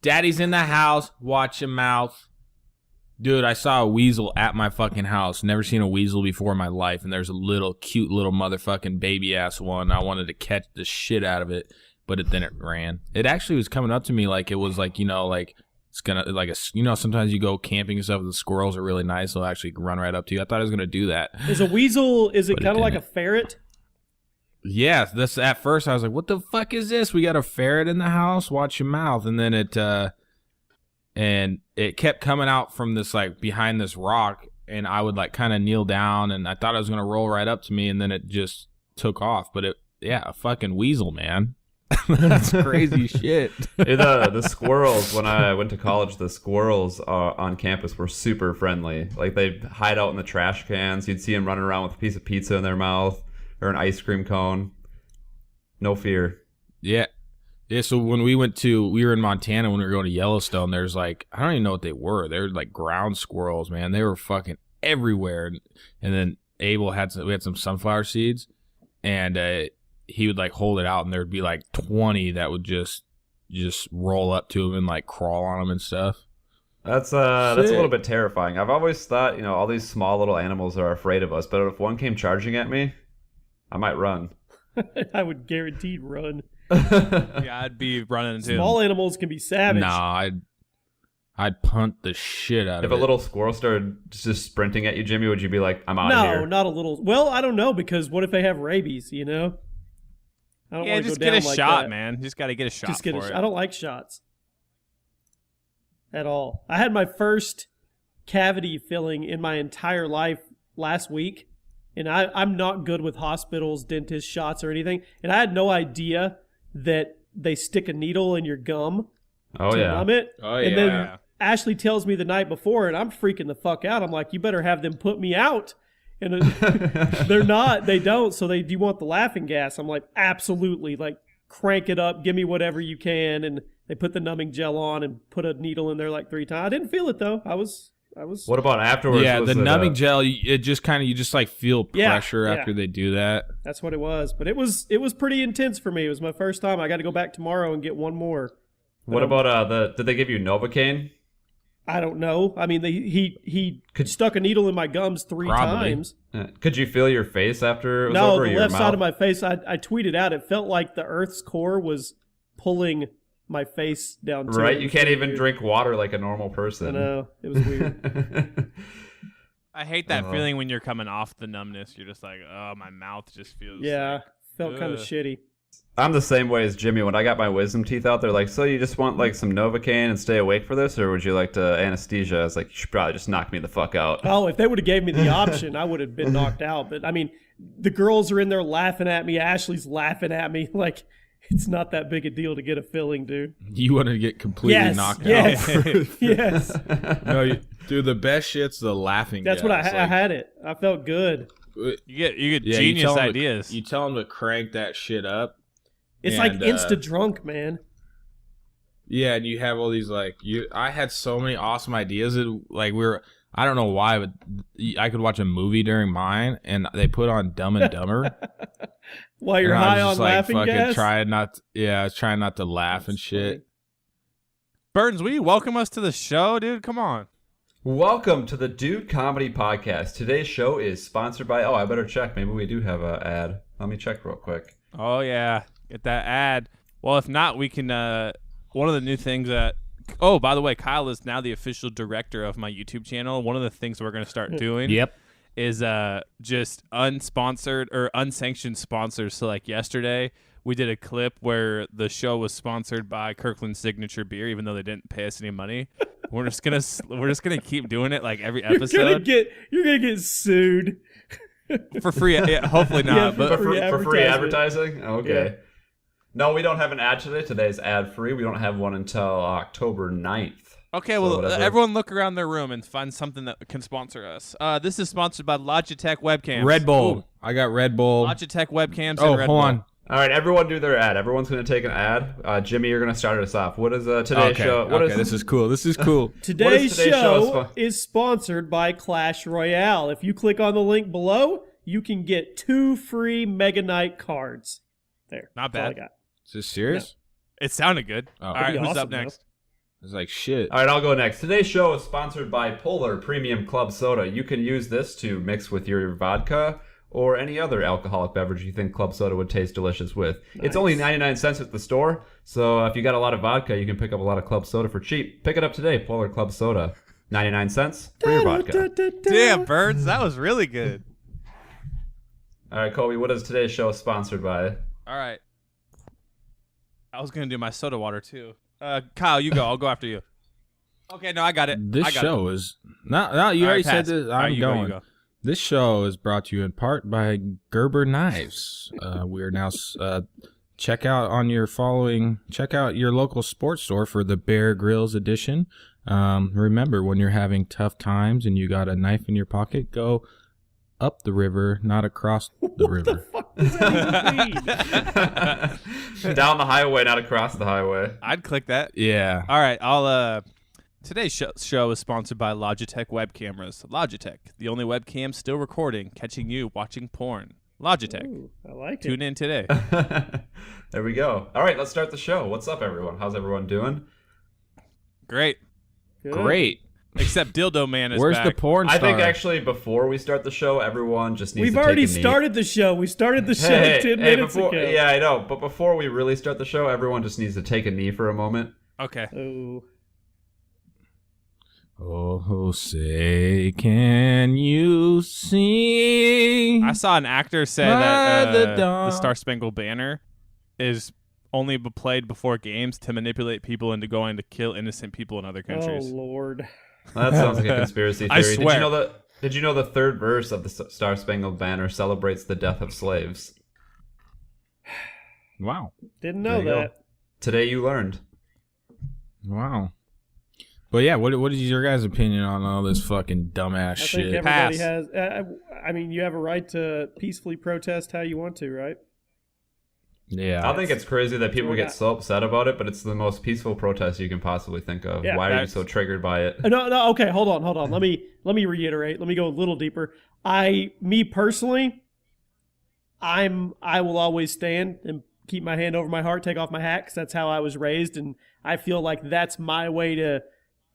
Daddy's in the house. Watch your mouth. Dude, I saw a weasel at my fucking house. Never seen a weasel before in my life. And there's a cute little motherfucking baby-ass one. I wanted to catch the shit out of it, but then it ran. It actually was coming up to me like it was like, like it's going to, like, sometimes you go camping and stuff, the squirrels are really nice. They'll actually run right up to you. I thought it was going to do that. Is a weasel, is it kind of like a ferret? Yeah, that's at first I was like, what the fuck is this? We got a ferret in the house? Watch your mouth. And then it kept coming out from this, like, behind this rock, and I would, like, kind of kneel down, and I thought it was going to roll right up to me, and then it just took off. But a fucking weasel, man. That's crazy shit. The squirrels, when I went to college, the squirrels on campus were super friendly. Like, they'd hide out in the trash cans. You'd see them running around with a piece of pizza in their mouth or an ice cream cone. No fear. Yeah. Yeah, so when we were in Montana when we were going to Yellowstone, there's like, I don't even know what they were. They were like ground squirrels, man. They were fucking everywhere. And then Abel we had some sunflower seeds, and he would like hold it out, and there'd be like 20 that would just roll up to him and like crawl on him and stuff. That's a little bit terrifying. I've always thought, all these small little animals are afraid of us, but if one came charging at me, I might run. I would guaranteed run. Yeah, I'd be running too. Small animals can be savage. Nah, I'd punt the shit out of it. If a little squirrel started just sprinting at you, Jimmy, would you be like, I'm out of here? No, not a little. Well, I don't know, because what if they have rabies, I don't want to just go down get a like shot, that. man. Just got to get a shot for it. I don't like shots at all. I had my first cavity filling in my entire life last week, and I'm not good with hospitals, dentists, shots, or anything, and I had no idea that they stick a needle in your gum to numb it. Oh, and then Ashley tells me the night before, and I'm freaking the fuck out. I'm like, you better have them put me out. And they're not. They don't. So do you want the laughing gas? I'm like, absolutely. Like, crank it up. Give me whatever you can. And they put the numbing gel on and put a needle in there like 3 times. I didn't feel it, though. I was. What about afterwards? Yeah, the numbing gel, it just kind of, you just like feel pressure after they do that. That's what it was. But it was pretty intense for me. It was my first time. I got to go back tomorrow and get one more. What about did they give you Novocaine? I don't know. I mean, he stuck a needle in my gums 3 times. Could you feel your face after it was No, over? the left side of my face, I tweeted out, it felt like the Earth's core was pulling my face down to right, you can't even drink water like a normal person. I know, it was weird. I hate that feeling when you're coming off the numbness. You're just like, oh, my mouth just feels felt kind of shitty. I'm the same way as Jimmy. When I got my wisdom teeth out, they're like, so you just want like some Novocaine and stay awake for this, or would you like to anesthesia? I was like, you should probably just knock me the fuck out. Oh, if they would have gave me the option, I would have been knocked out. But I mean, the girls are in there laughing at me. Ashley's laughing at me. Like, it's not that big a deal to get a filling, dude. You want to get completely knocked out. Yes. No, dude, the best shit's the laughing That's gas. what I had it. I felt good. You get genius ideas. You tell them to crank that shit up. It's like insta drunk, man. Yeah, and you have all these I had so many awesome ideas. I don't know why, but I could watch a movie during mine, and they put on Dumb and Dumber. While you're high on laughing gas? I was trying not to laugh and shit. Burns, will you welcome us to the show, dude? Come on. Welcome to the Dude Comedy Podcast. Today's show is sponsored by, I better check. Maybe we do have an ad. Let me check real quick. Oh, yeah. Get that ad. Well, if not, we can, one of the new things that, by the way, Kyle is now the official director of my YouTube channel. One of the things we're going to start doing is just unsponsored or unsanctioned sponsors. So like yesterday, we did a clip where the show was sponsored by Kirkland Signature Beer, even though they didn't pay us any money. We're just gonna keep doing it like every episode. You're gonna get sued for free. Yeah, hopefully not, but for free advertising. Okay. Yeah. No, we don't have an ad today. Today's ad free. We don't have one until October 9th. Okay, well, everyone look around their room and find something that can sponsor us. This is sponsored by Logitech webcams. Red Bull. Ooh. I got Red Bull. Logitech webcams. Oh, and Red hold Bull. on. All right, everyone do their ad. Everyone's going to take an ad. Jimmy, you're going to start us off. What is today's show? This is cool. This is cool. Today's show is sponsored by Clash Royale. If you click on the link below, you can get 2 free Mega Knight cards. There. Not That's all bad. I got. Is this serious? No. It sounded good. Oh. All right, who's awesome, up next? It's like shit. All right, I'll go next. Today's show is sponsored by Polar Premium Club Soda. You can use this to mix with your vodka or any other alcoholic beverage you think club soda would taste delicious with. Nice. It's only 99 cents at the store, so if you got a lot of vodka, you can pick up a lot of club soda for cheap. Pick it up today, Polar Club Soda. 99 cents for your vodka. Damn, Birds, that was really good. All right, Kobe, what is today's show sponsored by? All right. I was going to do my soda water, too. Kyle, you go. I'll go after you. Okay, no, I got it. This show is... No, you already said this. I'm going. Go. This show is brought to you in part by Gerber Knives. We are now... check out your local sports store for the Bear Grylls edition. Remember, when you're having tough times and you got a knife in your pocket, go up the river, not across the river. What the fuck does that even mean? Down the highway, not across the highway. I'd click that. Yeah. All right, today's show is sponsored by Logitech web cameras. Logitech, the only webcam still recording, catching you watching porn. Logitech. Ooh, I like it. Tune in today. There we go. All right, let's start the show. What's up, everyone? How's everyone doing? Great. Good. Great. Except Dildo Man is Where's back. the porn star? I think actually before we start the show, everyone just needs We've to take already a knee. started the show. We started the show 10 minutes ago. Yeah, I know. But before we really start the show, everyone just needs to take a knee for a moment. Okay. Oh. Oh, say, can you see? I saw an actor say that the Star Spangled Banner is only played before games to manipulate people into going to kill innocent people in other countries. Oh, Lord. That sounds like a conspiracy theory. I swear. Did you know the third verse of the Star Spangled Banner celebrates the death of slaves? Wow. Didn't know There you that. go. Today you learned. Wow. But yeah, what is your guys' opinion on all this fucking dumbass I think shit? everybody Pass. has. I mean, you have a right to peacefully protest how you want to, right? Yeah. I think it's crazy that people we're get not- so upset about it, but it's the most peaceful protest you can possibly think of. Yeah, Why are you that's- so triggered by it? No. Okay, hold on. Let me reiterate. Let me go a little deeper. Me personally, I will always stand and keep my hand over my heart, take off my hat, because that's how I was raised, and I feel like that's my way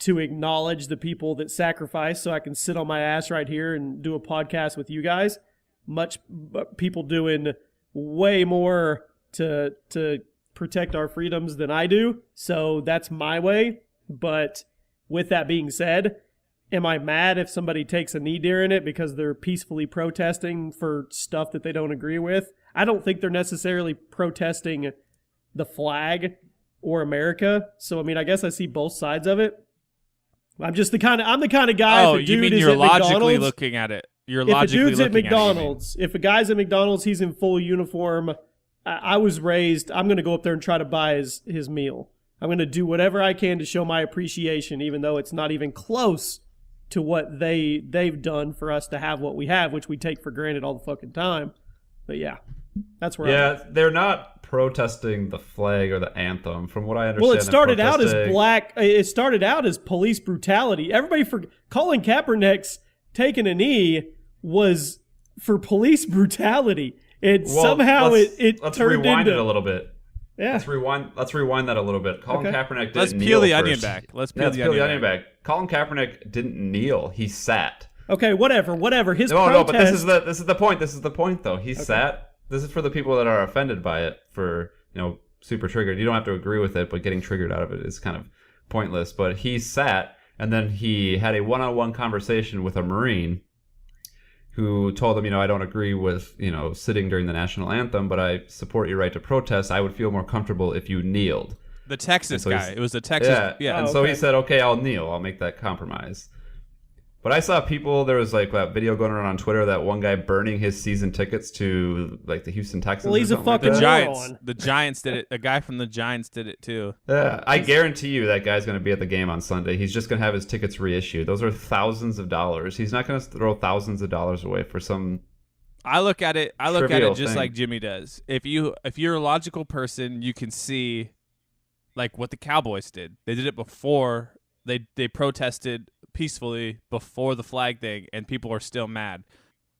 to acknowledge the people that sacrifice, so I can sit on my ass right here and do a podcast with you guys. People doing way more to protect our freedoms than I do, so that's my way. But with that being said, am I mad if somebody takes a knee during it because they're peacefully protesting for stuff that they don't agree with? I don't think they're necessarily protesting the flag or America. So I mean, I guess I see both sides of it. I'm the kind of guy. Oh, if a you dude mean is you're at logically McDonald's, looking at it? You're if a logically dude's at looking at it, you mean. McDonald's, if a guy's at McDonald's, he's in full uniform. I was raised, I'm going to go up there and try to buy his meal. I'm going to do whatever I can to show my appreciation, even though it's not even close to what they've done for us to have what we have, which we take for granted all the fucking time. But yeah, that's where I'm Yeah, they're not protesting the flag or the anthem, from what I understand. Well, it started out as protesting- It started out as police brutality. Everybody for Colin Kaepernick's taking a knee was for police brutality. It Well, somehow let's turned rewind into it a little bit. yeah. Let's rewind that a little bit. Colin Okay. Kaepernick didn't Let's kneel peel the first. onion back. Let's Yeah, peel the onion back. Colin Kaepernick didn't kneel. He sat. Okay, whatever. His No, protest. but this is the point. This is the point, though. He sat. This is for the people that are offended by it. For super triggered. You don't have to agree with it, but getting triggered out of it is kind of pointless. But he sat, and then he had a one-on-one conversation with a Marine, who told him, I don't agree with sitting during the national anthem, but I support your right to protest. I would feel more comfortable if you kneeled. The Texas So he's- guy. It was the Texas. Yeah. And Oh, so he okay. said, okay, I'll kneel. I'll make that compromise. But I saw people, there was like that video going around on Twitter, that one guy burning his season tickets to like the Houston Texans. Well, he's or a something like fucking The that. moron. Giants. The Giants did it. A guy from the Giants did it too. Yeah, I guarantee you that guy's going to be at the game on Sunday. He's just going to have his tickets reissued. Those are thousands of dollars. He's not going to throw thousands of dollars away for some. I look at it Trivial just thing. like Jimmy does. If you're a logical person, you can see like what the Cowboys did. They did it before they protested peacefully before the flag thing, and people are still mad.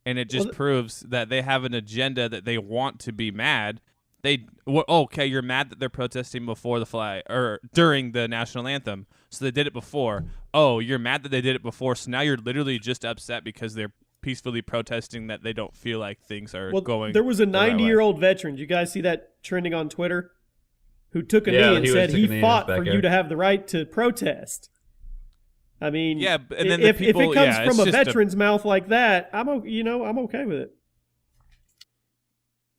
And it just proves that they have an agenda that they want to be mad, okay, you're mad that they're protesting before the flag or during the national anthem, so they did it before. Oh, you're mad that they did it before, so now you're literally just upset because they're peacefully protesting that they don't feel like things are going. There was a 90-year-old veteran. Did you guys see that trending on Twitter? Who took a knee and said he fought for you to have the right to protest. I mean, yeah, and then if it comes from a veteran's mouth like that, I'm okay with it.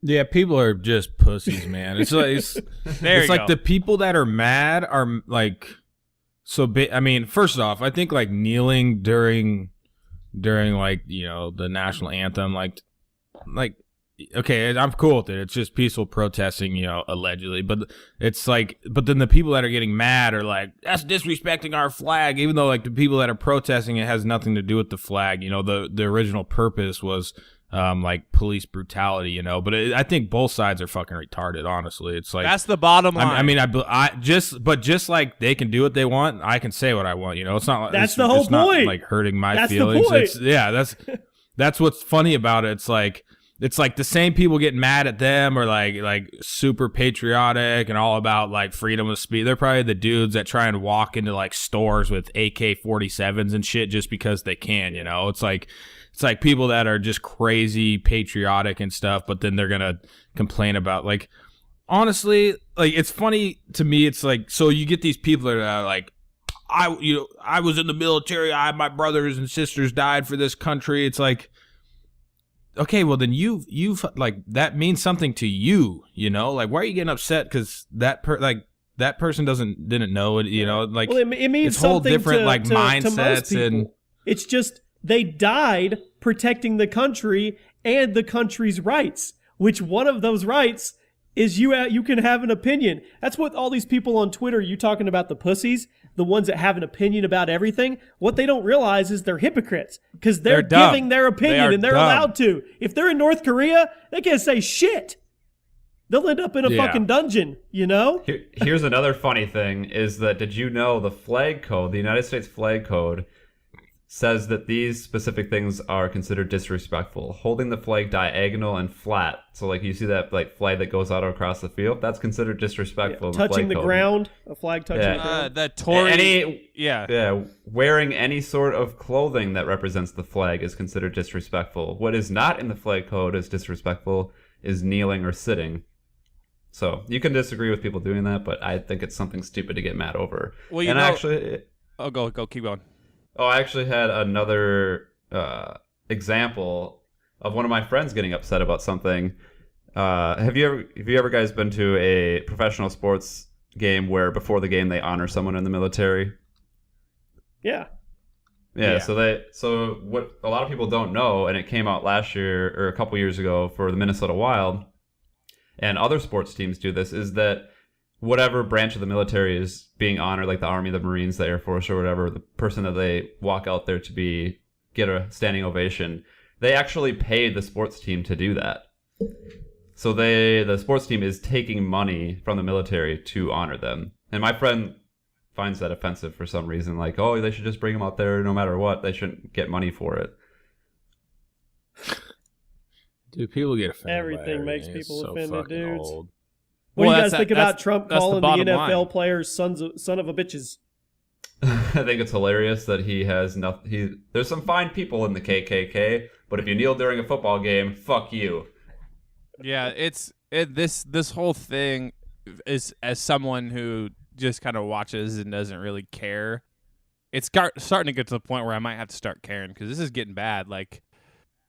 Yeah, people are just pussies, man. It's like like the people that are mad are like I mean, first off, I think like kneeling during like, you know, the national anthem, like okay, I'm cool with it. It's just peaceful protesting, you know, allegedly. But it's like, but then the people that are getting mad are like, that's disrespecting our flag, even though like the people that are protesting it has nothing to do with the flag. You know, the original purpose was like police brutality, you know. But I think both sides are fucking retarded, honestly. It's like, that's the bottom line. I mean, just like they can do what they want, I can say what I want, you know. It's not like that's the whole point. Not like hurting my feelings. That's what's funny about it. It's like the same people getting mad at them or like super patriotic and all about like freedom of speech. They're probably the dudes that try and walk into like stores with AK-47s and shit just because they can, you know. It's like people that are just crazy patriotic and stuff, but then they're gonna complain about, like, honestly, like, it's funny to me. It's like, so you get these people that are like, I was in the military. My brothers and sisters died for this country. It's like, okay, well then you've like, that means something to you, you know. Like, why are you getting upset because that person didn't know it, you know? Like, well, it means it's whole something different to, like to, mindsets to and it's just they died protecting the country and the country's rights, which one of those rights is you can have an opinion. That's what all these people on Twitter, you talking about the pussies, the ones that have an opinion about everything, what they don't realize is they're hypocrites because they're giving their opinion and they're allowed to. If they're in North Korea, they can't say shit. They'll end up in a fucking dungeon, you know? Here's another funny thing is that, did you know the flag code, the United States flag code, says that these specific things are considered disrespectful. Holding the flag diagonal and flat, so like you see that like flag that goes out across the field, that's considered disrespectful. Yeah, touching the ground, a flag touching the ground. That Tory, wearing any sort of clothing that represents the flag is considered disrespectful. What is not in the flag code as disrespectful is kneeling or sitting. So you can disagree with people doing that, but I think it's something stupid to get mad over. Well, go keep going. Oh, I actually had another example of one of my friends getting upset about something. Have you ever guys been to a professional sports game where before the game they honor someone in the military? Yeah. Yeah. So what a lot of people don't know, and it came out last year or a couple years ago for the Minnesota Wild, and other sports teams do this, is that whatever branch of the military is being honored, like the Army, the Marines, the Air Force, or whatever, the person that they walk out there to get a standing ovation, they actually pay the sports team to do that. So the sports team is taking money from the military to honor them. And my friend finds that offensive for some reason. Like, oh, they should just bring them out there no matter what. They shouldn't get money for it. Dude, people get offended. Everything makes people offended, dudes. Old. What do you guys think about Trump calling the NFL players son of a bitches? I think it's hilarious that he has nothing. There's some fine people in the KKK, but if you kneel during a football game, fuck you. Yeah, this whole thing is, as someone who just kind of watches and doesn't really care, it's starting to get to the point where I might have to start caring because this is getting bad. Like,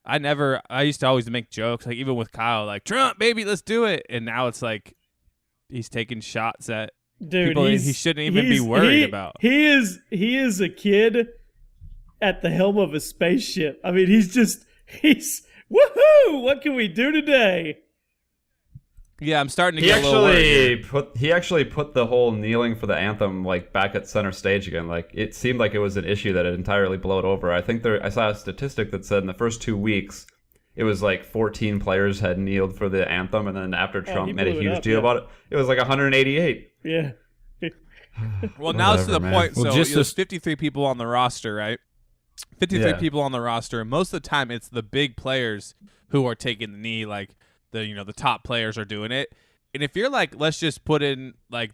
I used to always make jokes, like even with Kyle, like, Trump, baby, let's do it. And now it's like he's taking shots at people he shouldn't even be worried about. He is a kid at the helm of a spaceship. I mean, he's woohoo! What can we do today? Yeah, I'm starting to get a little worried. He actually put the whole kneeling for the anthem like back at center stage again. Like, it seemed like it was an issue that had entirely blown over. I think I saw a statistic that said in the first 2 weeks it was like 14 players had kneeled for the anthem, and then after Trump made a huge deal about it, it was like 188. Yeah. Well, now it's to the point. So there's 53 people on the roster, right? 53 people on the roster, and most of the time it's the big players who are taking the knee, like the top players are doing it. And if you're like, let's just put in like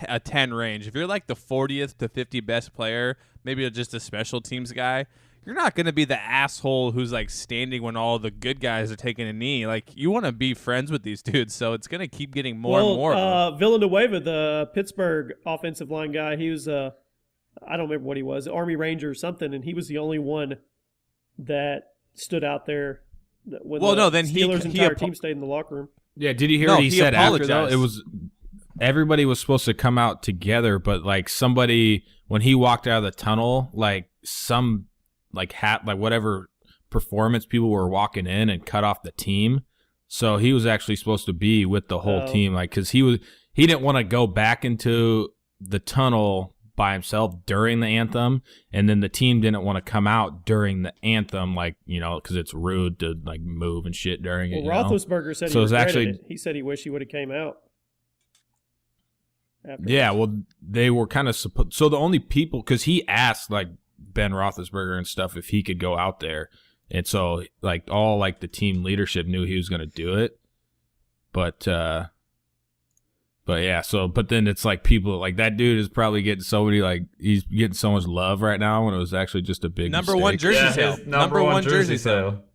a 10 range. If you're like the 40th to 50 best player, maybe just a special teams guy, you're not going to be the asshole who's like standing when all the good guys are taking a knee. Like, you want to be friends with these dudes, so it's going to keep getting more and more. Villanueva, the Pittsburgh offensive line guy, he was I don't remember what he was, Army Ranger or something, and he was the only one that stood out there when Steelers' entire team stayed in the locker room. Yeah, did you hear what he said apologized. after, though? It was everybody was supposed to come out together, but like somebody, when he walked out of the tunnel, like some whatever performance people were walking in and cut off the team. So he was actually supposed to be with the whole team, like, because he didn't want to go back into the tunnel by himself during the anthem, and then the team didn't want to come out during the anthem, like, because it's rude to like move and shit during it. Roethlisberger said he regretted it. He said he wished he would have came out. Yeah, well, they were kind of supposed. So the only people, because he asked like Ben Roethlisberger and stuff if he could go out there, and so like all like the team leadership knew he was going to do it, but yeah. So but then it's like people like that dude is probably getting so many, like, he's getting so much love right now when it was actually just a big number mistake. one jersey sale. Number one jersey sale.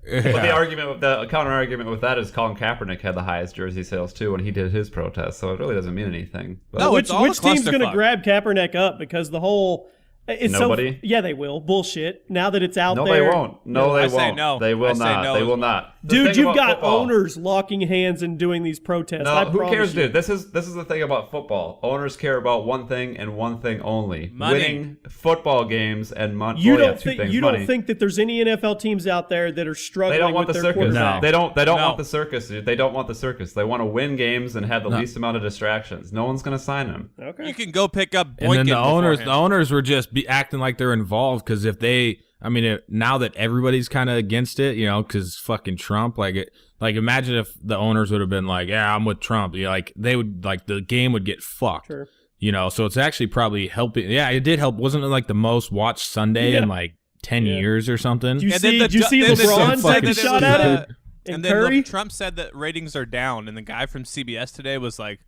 Yeah. But the counter argument with that is Colin Kaepernick had the highest jersey sales too when he did his protest, so it really doesn't mean anything. But No, which team's going to grab Kaepernick up? Because the whole nobody. Yeah, they will. Bullshit. Now that it's out there, No, they won't. No, they won't. No. They will not. No they will not. Dude, you've got owners locking hands and doing these protests. No, who cares, dude? This is the thing about football. Owners care about one thing and one thing only: money. Winning football games and money. You don't think that there's any NFL teams out there that are struggling? They don't want with the their circus. quarterback? They don't want the circus, dude. They don't want the circus. They want to win games and have the least amount of distractions. No one's going to sign them. Okay. You can go pick up Boykin. And then beforehand. the owners were just acting like they're involved, because if they, now that everybody's kind of against it, because fucking Trump, like imagine if the owners would have been like, yeah, I'm with Trump, like they would, like, the game would get fucked. Sure. So it's actually probably helping. Yeah, it did help. Wasn't it like the most watched Sunday in like 10 years or something? Did you see LeBron take a shot at it? And Curry? then Trump said that ratings are down, and the guy from CBS today was like,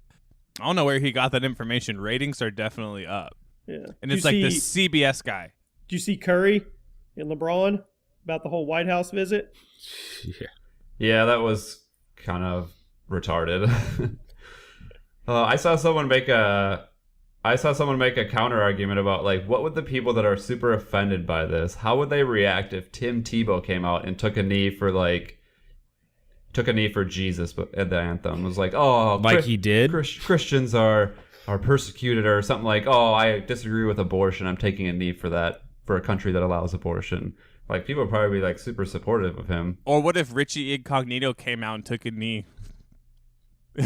I don't know where he got that information. Ratings are definitely up. Yeah. And it's like the CBS guy. Did you see Curry and LeBron about the whole White House visit? Yeah, that was kind of retarded. I saw someone make a counter argument about, like, what would the people that are super offended by this, how would they react if Tim Tebow came out and took a knee for Jesus at the anthem? It was like, oh, like he did. Christians are persecuted, or something like, oh, I disagree with abortion, I'm taking a knee for that, for a country that allows abortion. Like, people would probably be like super supportive of him. Or what if Richie Incognito came out and took a knee? I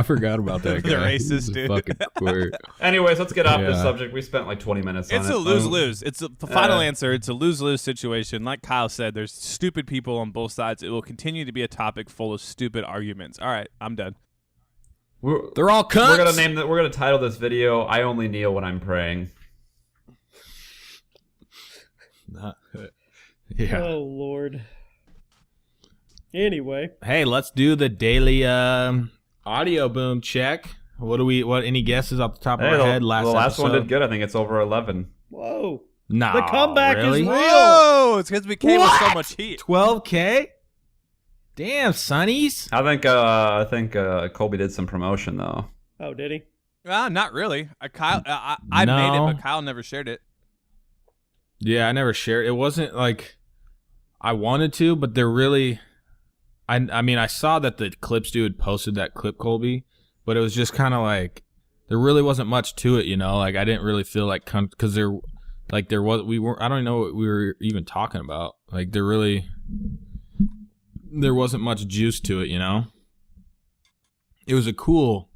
forgot about that guy. The racist dude. Fucking queer. Anyways, let's get off this subject. We spent like 20 minutes on it. It's a lose-lose. It's the final answer. It's a lose-lose situation. Like Kyle said, there's stupid people on both sides. It will continue to be a topic full of stupid arguments. All right, I'm done. They're all cunts. We're gonna title this video "I Only Kneel When I'm Praying." Yeah. Oh Lord. Anyway, hey, let's do the daily audio boom check. What any guesses off the top of our head? The last one did good. I think it's over 11. whoa. No, The comeback really? is real. Whoa! It's because we came with so much heat. 12K. Damn, Sonnies. I think Colby did some promotion though. Oh, did he? Not really. Kyle, I No. made it, but Kyle never shared it. Yeah, I never shared. It wasn't like I wanted to, but they're really. I saw that the Clips dude posted that clip, Colby, but it was just kind of like there really wasn't much to it, Like I didn't really feel like because there was. I don't know what we were even talking about. Like there wasn't much juice to it, It was a cool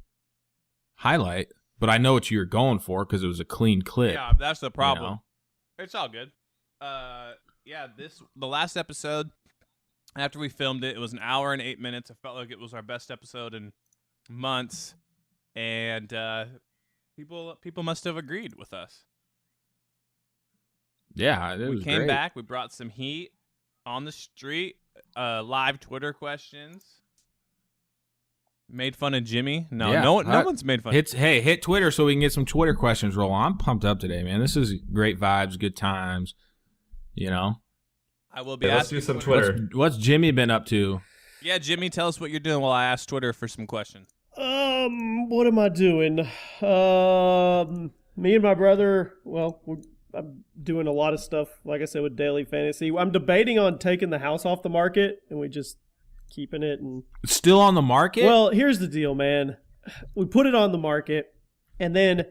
highlight, but I know what you were going for because it was a clean clip. Yeah, that's the problem. It's all good. The last episode, after we filmed it, it was an hour and 8 minutes. I felt like it was our best episode in months, and people must have agreed with us. Yeah, we came back. We brought some heat on the street. Live Twitter questions. Made fun of Jimmy? No, Yeah, no one's made fun. Hit Twitter so we can get some Twitter questions rolling. I'm pumped up today, man. This is great vibes, good times. You know. I will be. Let's do some Twitter. What's Jimmy been up to? Yeah, Jimmy, tell us what you're doing while I ask Twitter for some questions. What am I doing? Me and my brother, I'm doing a lot of stuff, like I said, with Daily Fantasy. I'm debating on taking the house off the market, and we just keeping it. And It's still on the market? well, here's the deal, man. We put it on the market, and then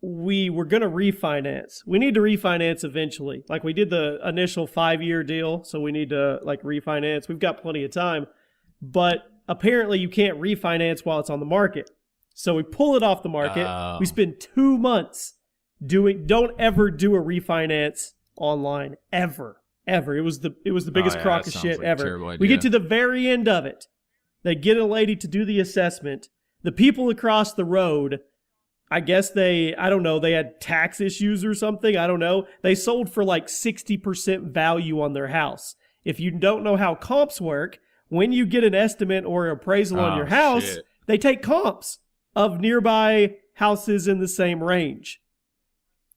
we were going to refinance. We need to refinance eventually. Like, we did the initial 5-year deal, so we need to, like, refinance. We've got plenty of time. But apparently you can't refinance while it's on the market. So we pull it off the market. We spend 2 months don't ever do a refinance online. Ever. It was the biggest crock of shit ever. We get to the very end of it. They get a lady to do the assessment. The people across the road, I guess they had tax issues or something. I don't know. They sold for like 60% value on their house. If you don't know how comps work, when you get an estimate or appraisal on your house, they take comps of nearby houses in the same range.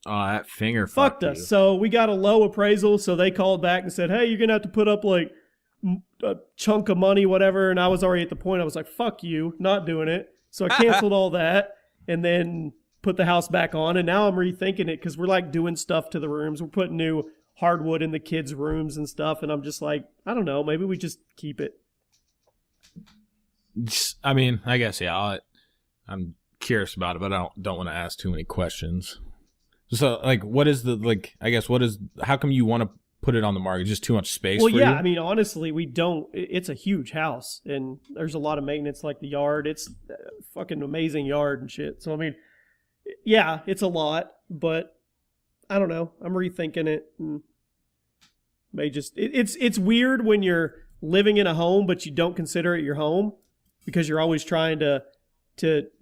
Oh, that finger fucked us. So we got a low appraisal, so they called back and said, hey, you're going to have to put up like a chunk of money, whatever. And I was already at the point I was like, fuck you, not doing it. So I canceled all that and then put the house back on. And now I'm rethinking it because we're like doing stuff to the rooms. We're putting new hardwood in the kids' rooms and stuff. And I'm just like, I don't know, maybe we just keep it. I mean, I guess, yeah, I'm curious about it, but I don't want to ask too many questions. So, like, how come you want to put it on the market? Just too much space for you? I mean, honestly, we don't. It's a huge house, and there's a lot of maintenance, like the yard. It's a fucking amazing yard and shit. So, I mean, yeah, it's a lot, but I don't know. I'm rethinking it. And it's weird when you're living in a home, but you don't consider it your home because you're always trying to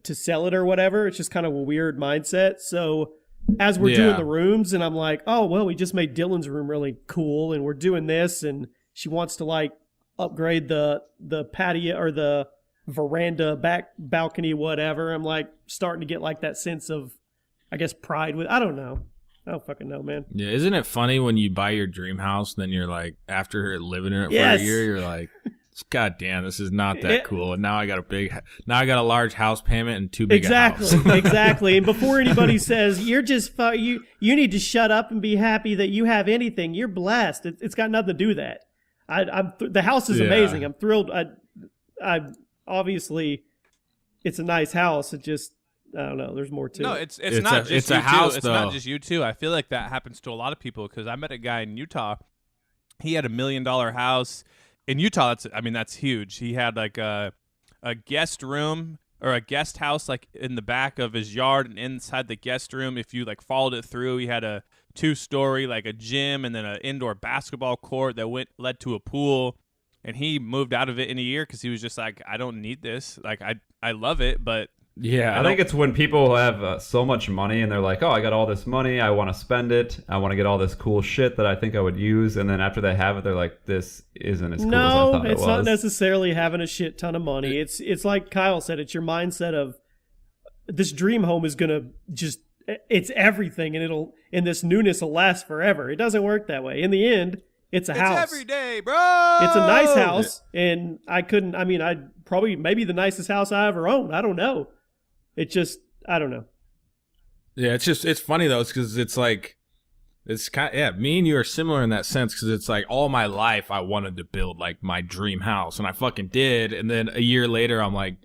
sell it or whatever. It's just kind of a weird mindset. So as we're doing the rooms, and I'm like, oh, well, we just made Dylan's room really cool, and we're doing this, and she wants to like upgrade the patio or the veranda, back balcony, whatever. I'm like starting to get like that sense of, I guess, pride with, I don't fucking know, man. Yeah, isn't it funny when you buy your dream house, then you're like, after living in it for a year, you're like, God damn, this is not that cool. And now I got a large house payment and too big a house. Exactly. And before anybody says you're just you need to shut up and be happy that you have anything, you're blessed. It's got nothing to do with that. The house is amazing. I'm thrilled. I obviously it's a nice house. It just, I don't know. There's more to it. No, it's not just you too. It's not just you too. I feel like that happens to a lot of people because I met a guy in Utah. He had $1 million house. In Utah, that's huge. He had like a guest room or a guest house like in the back of his yard, and inside the guest room, if you like followed it through, he had a 2-story like a gym and then an indoor basketball court that led to a pool. And he moved out of it in a year because he was just like, I don't need this. Like I love it, but yeah, I think it's when people have so much money and they're like, oh, I got all this money, I want to spend it, I want to get all this cool shit that I think I would use, and then after they have it, they're like, this isn't as cool as I thought it was. No, it's not necessarily having a shit ton of money. It's like Kyle said, it's your mindset of this dream home is gonna just, it's everything, and this newness will last forever. It doesn't work that way. In the end, it's a house. It's every day, bro. It's a nice house, and maybe the nicest house I ever owned. I don't know. It just, I don't know. Yeah, it's funny though, because it's like, it's kind of, me and you are similar in that sense, because it's like all my life I wanted to build like my dream house, and I fucking did, and then a year later I'm like,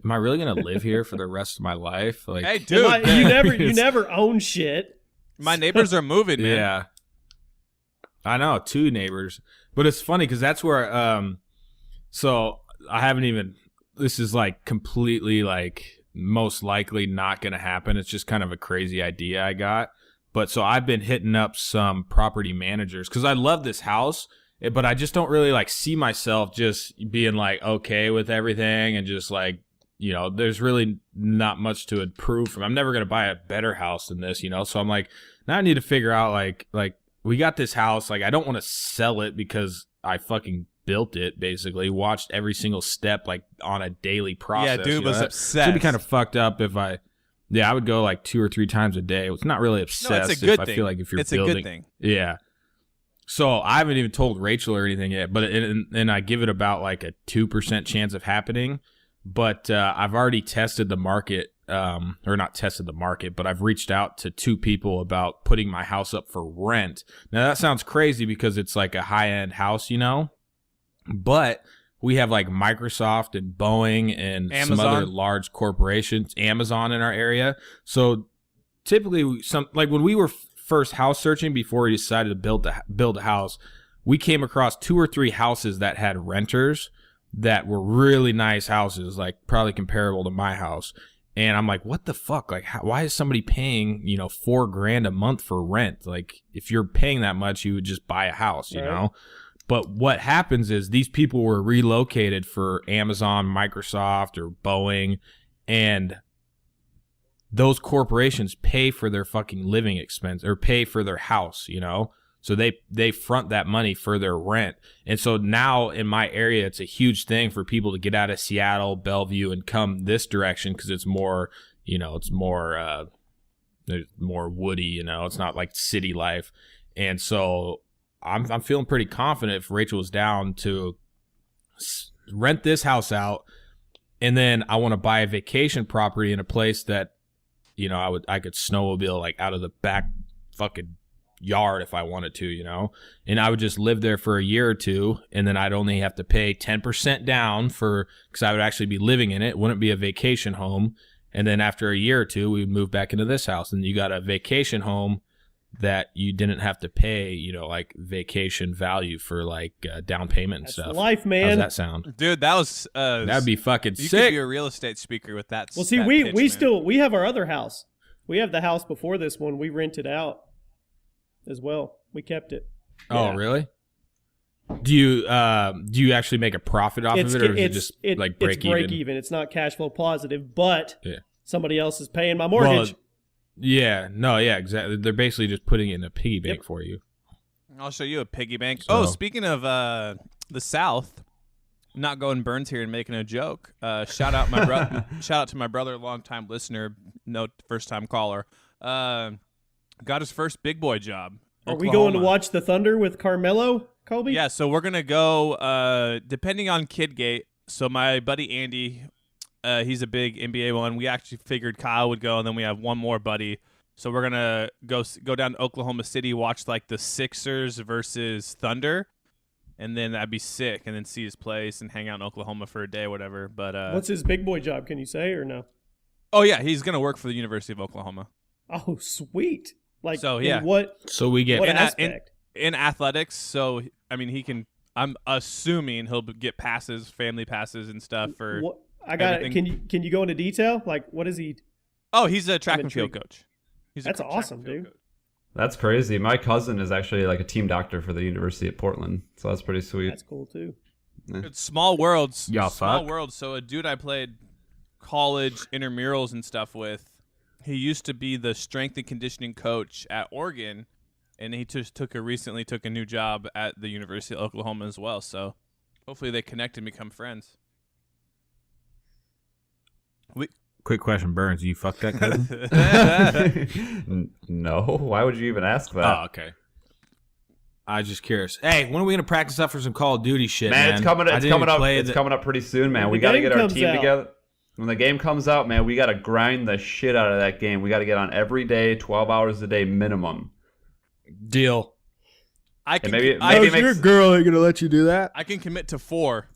am I really gonna live here for the rest of my life? Like, hey, dude, you never own shit. My neighbors are moving, man. Yeah, I know, 2 neighbors, but it's funny because that's where so I haven't even. This is like completely like. Most likely not going to happen. It's just kind of a crazy idea I got. But so I've been hitting up some property managers because I love this house, but I just don't really like see myself just being like okay with everything and just like, you know, there's really not much to improve from. I'm never going to buy a better house than this, you know? So I'm like, now I need to figure out like we got this house. Like I don't want to sell it because I fucking built it, basically. Watched every single step, like, on a daily process. Yeah, dude was obsessed. It'd be kind of fucked up if I would go like 2 or 3 times a day. It's not really obsessed. No, it's a good I thing. feel like if you're it's building, a good thing. Yeah. So I haven't even told Rachel or anything yet, but and I give it about like a 2% chance of happening. But I've already tested the market, or not tested the market, but I've reached out to 2 people about putting my house up for rent. Now that sounds crazy because it's like a high-end house, you know, but we have like Microsoft and Boeing and Amazon. some other large corporations, Amazon in our area. So typically, when we were first house searching before we decided to build a house, we came across 2 or 3 houses that had renters that were really nice houses, like probably comparable to my house. And I'm like, what the fuck? Like, why is somebody paying, $4,000 a month for rent? Like, if you're paying that much, you would just buy a house, you know? But what happens is these people were relocated for Amazon, Microsoft, or Boeing, and those corporations pay for their fucking living expense or pay for their house, So they front that money for their rent. And so now in my area, it's a huge thing for people to get out of Seattle, Bellevue, and come this direction because it's more, it's more, there's more woody, it's not like city life. And so I'm feeling pretty confident if Rachel was down to rent this house out, and then I want to buy a vacation property in a place that, I could snowmobile like out of the back fucking yard if I wanted to, and I would just live there for a year or 2, and then I'd only have to pay 10% down because I would actually be living in it. It wouldn't be a vacation home. And then after a year or 2, we would move back into this house, and you got a vacation home that you didn't have to pay, like vacation value for like down payment and stuff. Life, man. How's that sound? Dude, that was that'd be fucking you sick. could be a real estate speaker with that. Well, see, that we pitch, man. we have our other house. We have the house before this one. We rented out as well. We kept it. Oh, really? Do you actually make a profit off of it, or is it just like break even? It's break even. It's not cash flow positive, but somebody else is paying my mortgage. Well, exactly. They're basically just putting it in a piggy bank for you. I'll show you a piggy bank. So, Speaking of the South, not going Burns here and making a joke. Shout out my brother. Shout out to my brother, longtime listener, no first time caller. Got his first big boy job. Are we Oklahoma. going to watch the Thunder with Carmelo, Colby? Yeah, so we're gonna go. Depending on Kidgate. So my buddy Andy. He's a big NBA one. We actually figured Kyle would go, and then we have one more buddy. So we're gonna go down to Oklahoma City, watch like the Sixers versus Thunder, and then that'd be sick. And then see his place and hang out in Oklahoma for a day, or whatever. But what's his big boy job? Can you say or no? Oh yeah, he's gonna work for the University of Oklahoma. Oh, sweet! Like so, yeah. So we get what aspect? In athletics. So I mean, he can. I'm assuming he'll get passes, family passes, and stuff for. What? I got it. Can you go into detail? Like, what is he? Oh, he's a track and field coach. That's awesome, dude. Coach. That's crazy. My cousin is actually like a team doctor for the University of Portland, so that's pretty sweet. That's cool too. It's small worlds. Y'all small fuck. worlds. So a dude I played college intramurals and stuff with, he used to be the strength and conditioning coach at Oregon, and he just recently took a new job at the University of Oklahoma as well. So hopefully they connect and become friends. Quick question, Burns. You fuck that cousin? No. Why would you even ask that? Oh, okay. I was just curious. Hey, when are we gonna practice up for some Call of Duty shit, man? It's coming up. It's coming up pretty soon, man. We got to get our team together. When the game comes out, man, we got to grind the shit out of that game. We got to get on every day, 12 hours a day minimum. Deal. I can. Your girl ain't gonna let you do that. I can commit to 4.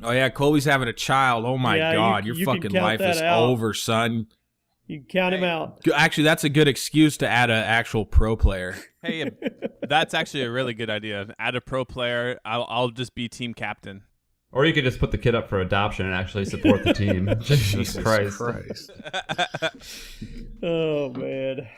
Oh yeah, Colby's having a child. Oh my God, your fucking life is over, son. You can count him out. Actually, that's a good excuse to add an actual pro player. Hey, that's actually a really good idea. Add a pro player. I'll just be team captain. Or you could just put the kid up for adoption and actually support the team. Jesus Christ. Oh, man.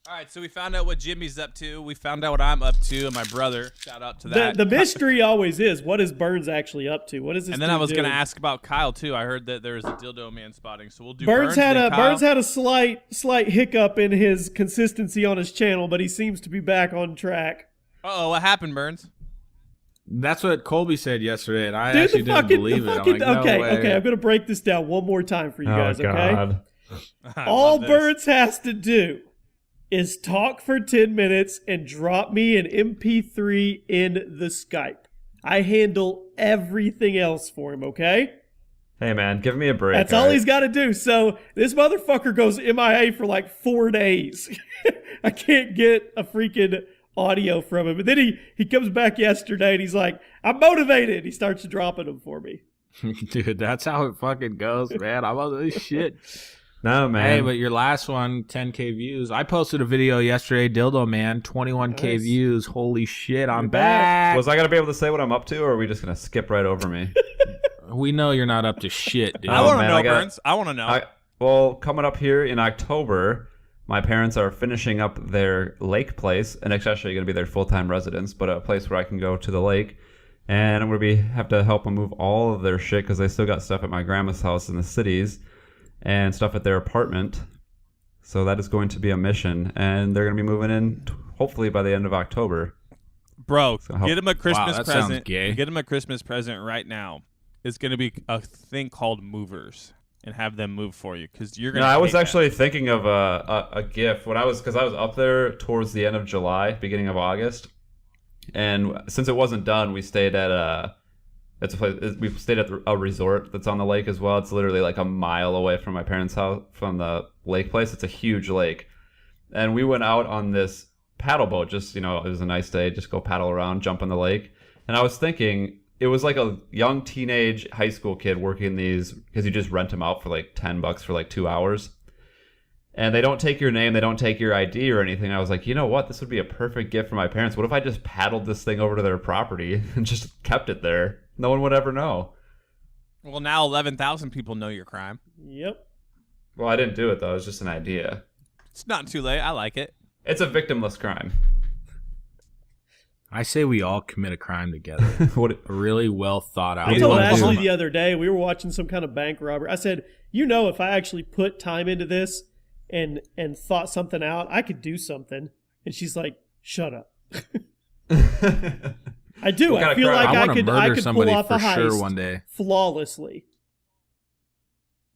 All right, so we found out what Jimmy's up to. We found out what I'm up to, and my brother. Shout out to that. The mystery always is, what is Burns actually up to? What is this? And then I was going to ask about Kyle too. I heard that there's a dildo man spotting, so we'll do Burns had a slight hiccup in his consistency on his channel, but he seems to be back on track. Uh-oh, what happened, Burns? That's what Colby said yesterday, and I actually didn't believe it. I'm like, no okay, way. I'm going to break this down one more time for you guys, okay? God. All Burns has to do is talk for 10 minutes and drop me an MP3 in the Skype. I handle everything else for him, okay? Hey, man, give me a break. That's all he's got to do. So this motherfucker goes MIA for like 4 days. I can't get a freaking audio from him. And then he comes back yesterday and he's like, I'm motivated. He starts dropping them for me. Dude, that's how it fucking goes, man. I'm on this shit. No, man. Hey, but your last one, 10K views. I posted a video yesterday, Dildo Man, 21K views. Holy shit, I'm back. Was I going to be able to say what I'm up to, or are we just going to skip right over me? We know you're not up to shit, dude. I want to man, know, I got- Burns. I want to know. Well, coming up here in October, my parents are finishing up their lake place, and it's actually going to be their full-time residence, but a place where I can go to the lake. And I'm going to have to help them move all of their shit because they still got stuff at my grandma's house in the cities and stuff at their apartment. So that is going to be a mission, and they're going to be moving in hopefully by the end of October. Bro, So how- get him a Christmas that sounds present. gay. Get him a Christmas present right now. It's going to be a thing called movers and have them move for you because you're going No, to I was actually thinking of a gift when I was up there towards the end of July, beginning of August, and since it wasn't done, we stayed at a resort that's on the lake as well. It's literally like a mile away from my parents' house from the lake place. It's a huge lake, and we went out on this paddle boat. Just it was a nice day, just go paddle around, jump in the lake, and I was thinking. It was like a young teenage high school kid working these because you just rent them out for like $10 for like 2 hours. And they don't take your name, they don't take your ID or anything. I was like, you know what? This would be a perfect gift for my parents. What if I just paddled this thing over to their property and just kept it there? No one would ever know. Well, now 11,000 people know your crime. Yep. Well, I didn't do it though. It was just an idea. It's not too late. I like it. It's a victimless crime. I say we all commit a crime together. What? A really well thought out. I do told want to Ashley do. the other day, we were watching some kind of bank robbery. I said, if I actually put time into this and thought something out, I could do something. And she's like, shut up. I do. What kind I of feel crime? like I I want to could murder pull somebody off a for heist sure one day. flawlessly.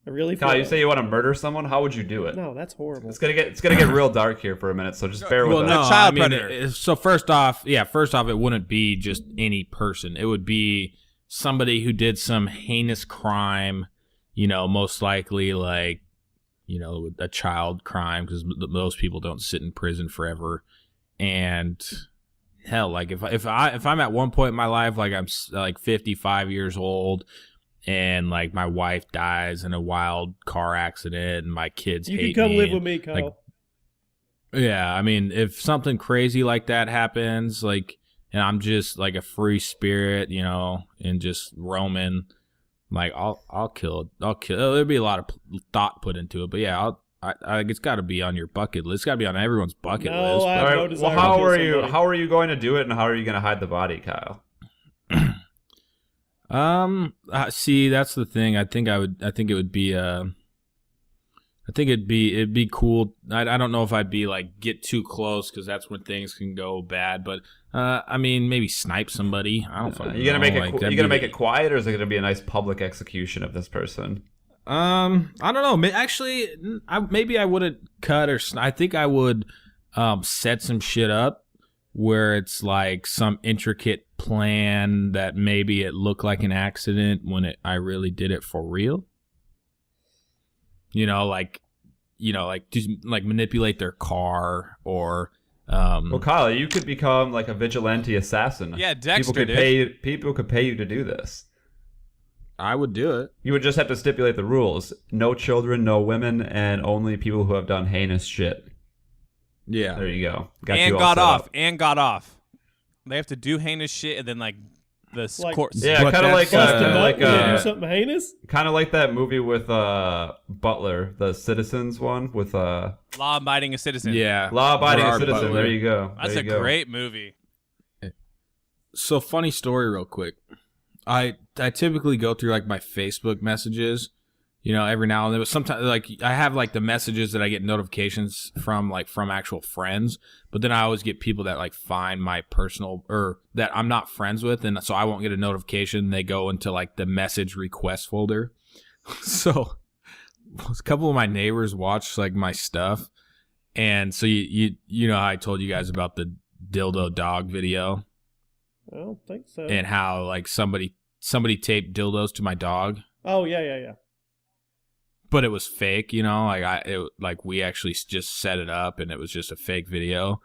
I really feel Kyle, you that. say you want to murder someone? How would you do it? No, that's horrible. It's gonna get real dark here for a minute, so just bear with Well, us. no, child I mean, predator. so first off, it wouldn't be just any person. It would be somebody who did some heinous crime, most likely like, a child crime because those people don't sit in prison forever. And hell, like if I'm at one point in my life, like I'm like 55 years old and like my wife dies in a wild car accident and my kids You hate can come me live and, with me, Kyle. like, yeah, I mean, if something crazy like that happens, like, and I'm just like a free spirit, and just roaming, like, I'll kill. There'll be a lot of thought put into it, but yeah, it's got to be on your bucket list. It's got to be on everyone's bucket No, list. I- All have right. no desire Well, to how kill are you? somebody. How are you going to do it, and how are you going to hide the body, Kyle? See, that's the thing. I think it'd be cool. I don't know if I'd be like get too close because that's when things can go bad. But I mean, maybe snipe somebody. I don't fucking You gonna know. make it? Like, You that'd gonna be- make it quiet, or is it gonna be a nice public execution of this person? I don't know. Actually, maybe I wouldn't cut I think I would set some shit up where it's like some intricate plan that maybe it looked like an accident when I really did it for real. Like just like manipulate their car or. Well, Kyle, you could become like a vigilante assassin. Yeah, Dexter, People could pay you to do this. I would do it. You would just have to stipulate the rules: no children, no women, and only people who have done heinous shit. Yeah. There you go. and you all got set off. up. And got off. They have to do heinous shit and then like the Like- court. Yeah, But kind of that's- like Bust him up like when you do something heinous? kind of like that movie with Butler, the Citizens one with Law-abiding a citizen. Yeah. law-abiding Gerard citizen. Butler. There you go. That's There a you go. great movie. So funny story real quick. I typically go through like my Facebook messages You know, every now and then, sometimes like I have like the messages that I get notifications from actual friends, but then I always get people that like find my personal or that I'm not friends with, and so I won't get a notification. They go into like the message request folder. So a couple of my neighbors watch like my stuff, and so you know how I told you guys about the dildo dog video. I don't think so. And how like somebody taped dildos to my dog. Oh yeah. But it was fake, you know, like we actually just set it up and it was just a fake video.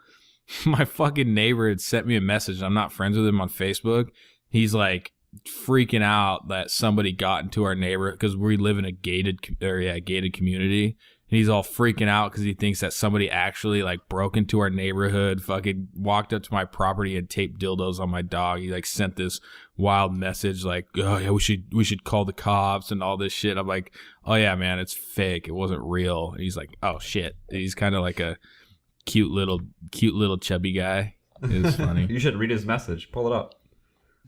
My fucking neighbor had sent me a message. I'm not friends with him on Facebook. He's like freaking out that somebody got into our neighborhood because we live in a gated community. And he's all freaking out because he thinks that somebody actually like broke into our neighborhood, fucking walked up to my property and taped dildos on my dog. He like sent this wild message like, oh yeah, we should call the cops and all this shit. I'm like, oh yeah, man, it's fake. It wasn't real. And he's like, oh shit. He's kind of like a cute little chubby guy. It's funny. You should read his message. Pull it up.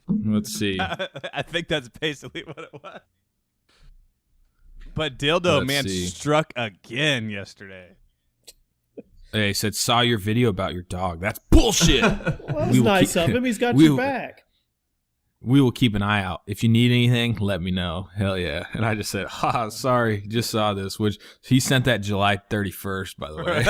Let's see. I think that's basically what it was. But Dildo struck again yesterday. Hey, he said, saw your video about your dog. That's bullshit. Well, that's nice of him. He's got your back. We will keep an eye out. If you need anything, let me know. Hell yeah. And I just said, sorry, just saw this, which he sent that July 31st, by the way.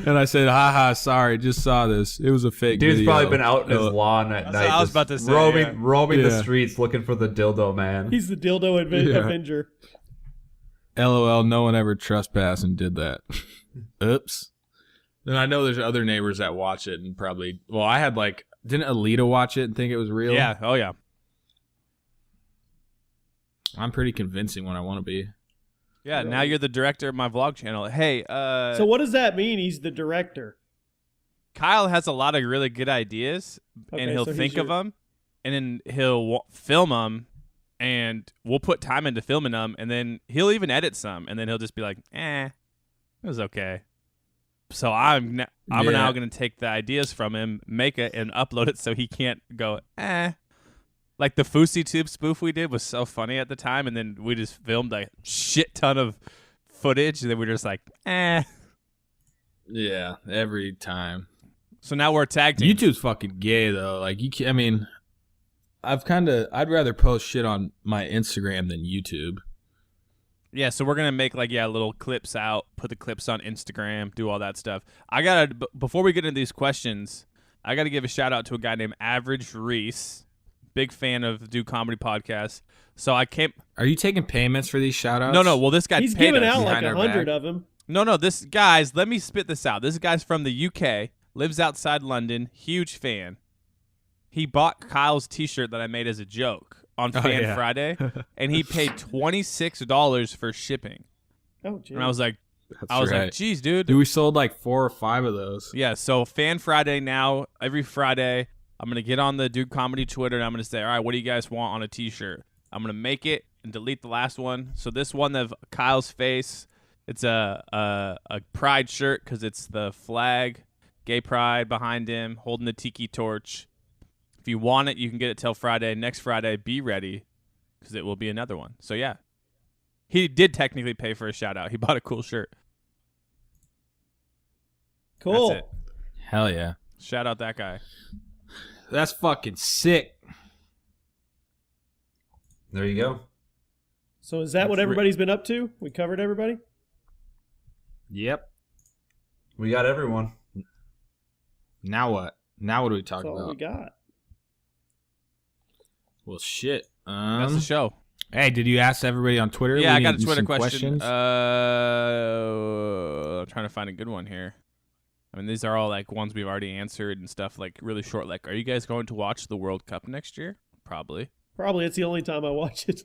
And I said, sorry, just saw this. It was a fake Dude's video. probably been out in his lawn at night. I was about to say, roaming the streets looking for the dildo man. He's the dildo avenger. LOL, no one ever trespassed and did that. Oops. And I know there's other neighbors that watch it and probably, well, I had like, didn't Alita watch it and think it was real? Yeah. Oh, yeah. I'm pretty convincing when I want to be. Yeah, now you're the director of my vlog channel. Hey, so what does that mean, he's the director? Kyle has a lot of really good ideas, and he'll think of them, and then he'll film them, and we'll put time into filming them, and then he'll even edit some, and then he'll just be like, it was okay. So I'm now going to take the ideas from him, make it, and upload it so he can't go, Like the Fousey Tube spoof we did was so funny at the time, and then we just filmed a shit ton of footage, and then we were just like, Yeah, every time. So now we're tag team. YouTube's fucking gay, though. Like, I'd rather post shit on my Instagram than YouTube. Yeah, so we're going to make, little clips out, put the clips on Instagram, do all that stuff. Before we get into these questions, I got to give a shout-out to a guy named Average Reese. Big fan of the Do Comedy Podcast. So I can't... Are you taking payments for these shout-outs? No, well, this guy He's paid giving us. out like 100 of them. No, let me spit this out. This guy's from the UK, lives outside London, huge fan. He bought Kyle's T-shirt that I made as a joke on Fan Friday, and he paid $26 for shipping. Oh, geez. And I was like, geez, dude. We sold like 4 or 5 of those. Yeah, so Fan Friday now, every Friday, I'm going to get on the Dude Comedy Twitter, and I'm going to say, all right, what do you guys want on a T-shirt? I'm going to make it and delete the last one. So this one of Kyle's face, it's a pride shirt because it's the flag, gay pride behind him, holding the tiki torch. If you want it, you can get it till Friday. Next Friday, be ready because it will be another one. So, yeah. He did technically pay for a shout-out. He bought a cool shirt. Cool. That's it. Hell yeah. Shout out that guy. That's fucking sick. There you go. So is that what everybody's been up to? We covered everybody? Yep. We got everyone. Now what? Now what do we talk That's about? all we got. Well, shit. That's the show. Hey, did you ask everybody on Twitter? Yeah, I got a Twitter question. I'm trying to find a good one here. I mean, these are all like ones we've already answered and stuff, like really short. Like, are you guys going to watch the World Cup next year? Probably. It's the only time I watch it.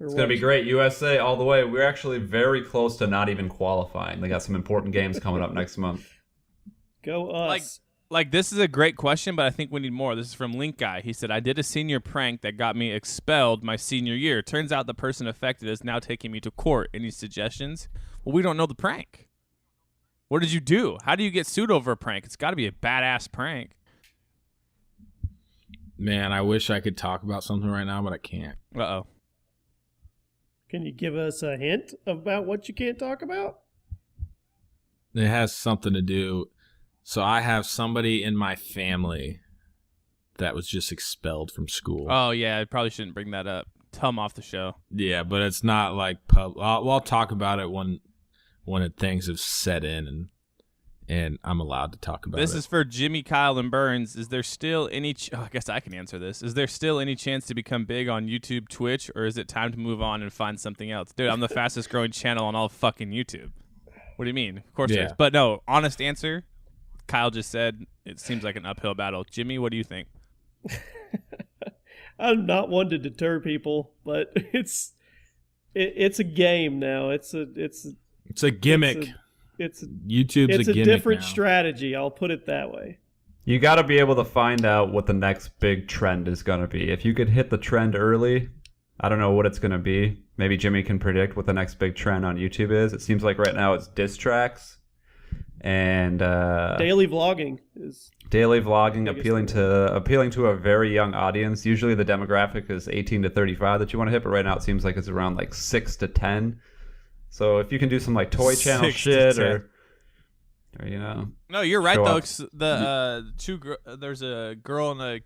It's going to be great. USA all the way. We're actually very close to not even qualifying. They got some important games coming up next month. Go us. Like this is a great question, but I think we need more. This is from Link Guy. He said, I did a senior prank that got me expelled my senior year. Turns out the person affected is now taking me to court. Any suggestions? Well, we don't know the prank. What did you do? How do you get sued over a prank? It's got to be a badass prank. Man, I wish I could talk about something right now, but I can't. Uh-oh. Can you give us a hint about what you can't talk about? It has something to do. So I have somebody in my family that was just expelled from school. Oh, yeah, I probably shouldn't bring that up. Tell him off the show. Yeah, but it's not like I'll talk about it when things have set in and I'm allowed to talk about it. This is for Jimmy, Kyle, and Burns. Is there still any I guess I can answer this. Is there still any chance to become big on YouTube, Twitch, or is it time to move on and find something else? Dude, I'm the fastest growing channel on all fucking YouTube. What do you mean? Of course there is. But no, honest answer, Kyle just said it seems like an uphill battle. Jimmy, what do you think? I'm not one to deter people, but it's a game now. It's a gimmick. YouTube's a gimmick different now. strategy. I'll put it that way. You got to be able to find out what the next big trend is going to be. If you could hit the trend early, I don't know what it's going to be. Maybe Jimmy can predict what the next big trend on YouTube is. It seems like right now it's diss tracks and daily vlogging is appealing to a very young audience. Usually the demographic is 18 to 35 that you want to hit, but right now it seems like it's around like 6 to 10. So if you can do some like toy channel shit or you know. No, you're right though. There's a girl and a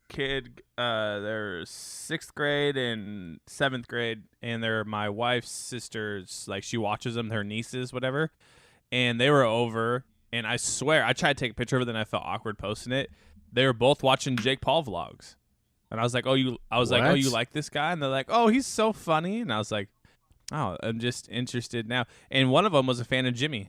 kid. They're 6th grade and 7th grade, and they're my wife's sisters. Like she watches them, her nieces, whatever. And they were over, and I swear I tried to take a picture of it, then I felt awkward posting it. They were both watching Jake Paul vlogs, and I was like, "Oh, you like this guy?" And they're like, "Oh, he's so funny." And I was like, "Oh, I'm just interested now." And one of them was a fan of Jimmy.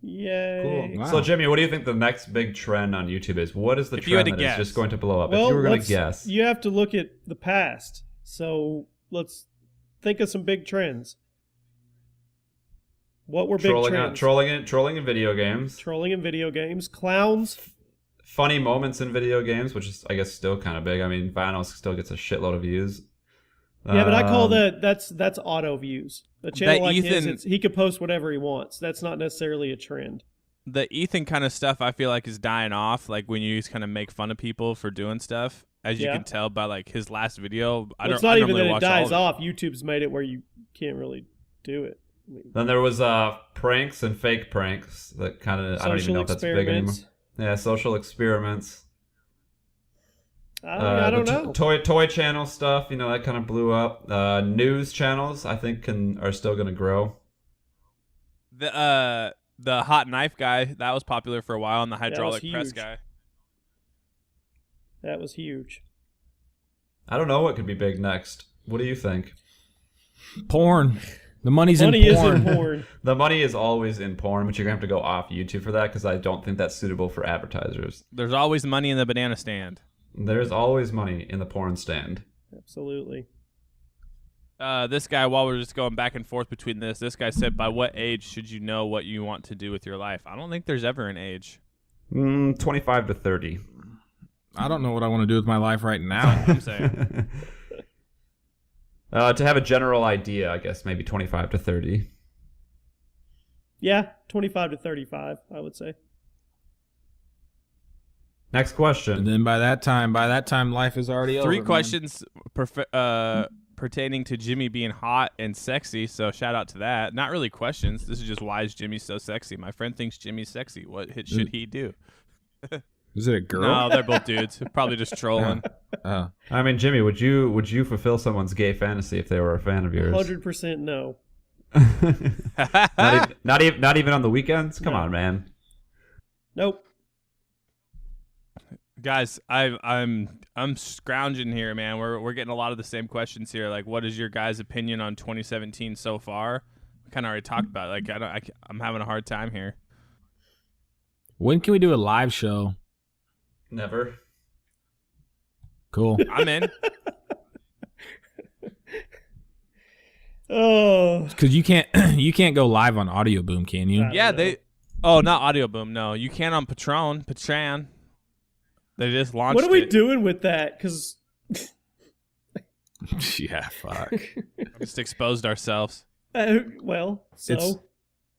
Yay! Cool. Wow. So, Jimmy, what do you think the next big trend on YouTube is? What is the trend that is just going to blow up? Well, if you were going to guess, you have to look at the past. So let's think of some big trends. What were big trends? Trolling in video games. Trolling in video games. Clowns. Funny moments in video games, which is, I guess, still kind of big. I mean, Vanos still gets a shitload of views. Yeah, but I call that's auto views. A channel like his, he could post whatever he wants. That's not necessarily a trend. The Ethan kind of stuff I feel like is dying off. Like when you just kind of make fun of people for doing stuff, as you can tell by like his last video. It's not even that it dies off. YouTube's made it where you can't really do it. Then there was pranks and fake pranks that kind of, I don't even know if that's big anymore. Yeah, social experiments. I don't know. Toy channel stuff, you know, that kind of blew up. News channels, I think, are still going to grow. The hot knife guy, that was popular for a while, and the hydraulic press guy. That was huge. I don't know what could be big next. What do you think? Porn. The money is in porn. The money is always in porn, but you're going to have to go off YouTube for that because I don't think that's suitable for advertisers. There's always money in the banana stand. There's always money in the porn stand. Absolutely. This guy, while we're just going back and forth between this guy said, by what age should you know what you want to do with your life? I don't think there's ever an age. 25 to 30. I don't know what I want to do with my life right now. I'm saying. To have a general idea, I guess, maybe 25 to 30. Yeah, 25 to 35, I would say. Next question. And then by that time, life is already over. 3 questions pertaining to Jimmy being hot and sexy, so shout out to that. Not really questions. This is just why is Jimmy so sexy? My friend thinks Jimmy's sexy. What should he do? Is it a girl? No, they're both dudes. Probably just trolling. I mean, Jimmy, would you fulfill someone's gay fantasy if they were a fan of yours? 100% no. not even on the weekends? Come on, man. Nope. Guys, I'm scrounging here, man. We're getting a lot of the same questions here. Like, what is your guys' opinion on 2017 so far? We kind of already talked about it. Like, I'm having a hard time here. When can we do a live show? Never. Cool. I'm in. Oh, because you can't go live on Audio Boom, can you? Yeah, not Audio Boom. No, you can on Patron. They just launched. What are we doing with that? Because yeah, fuck. Just exposed ourselves. Well, so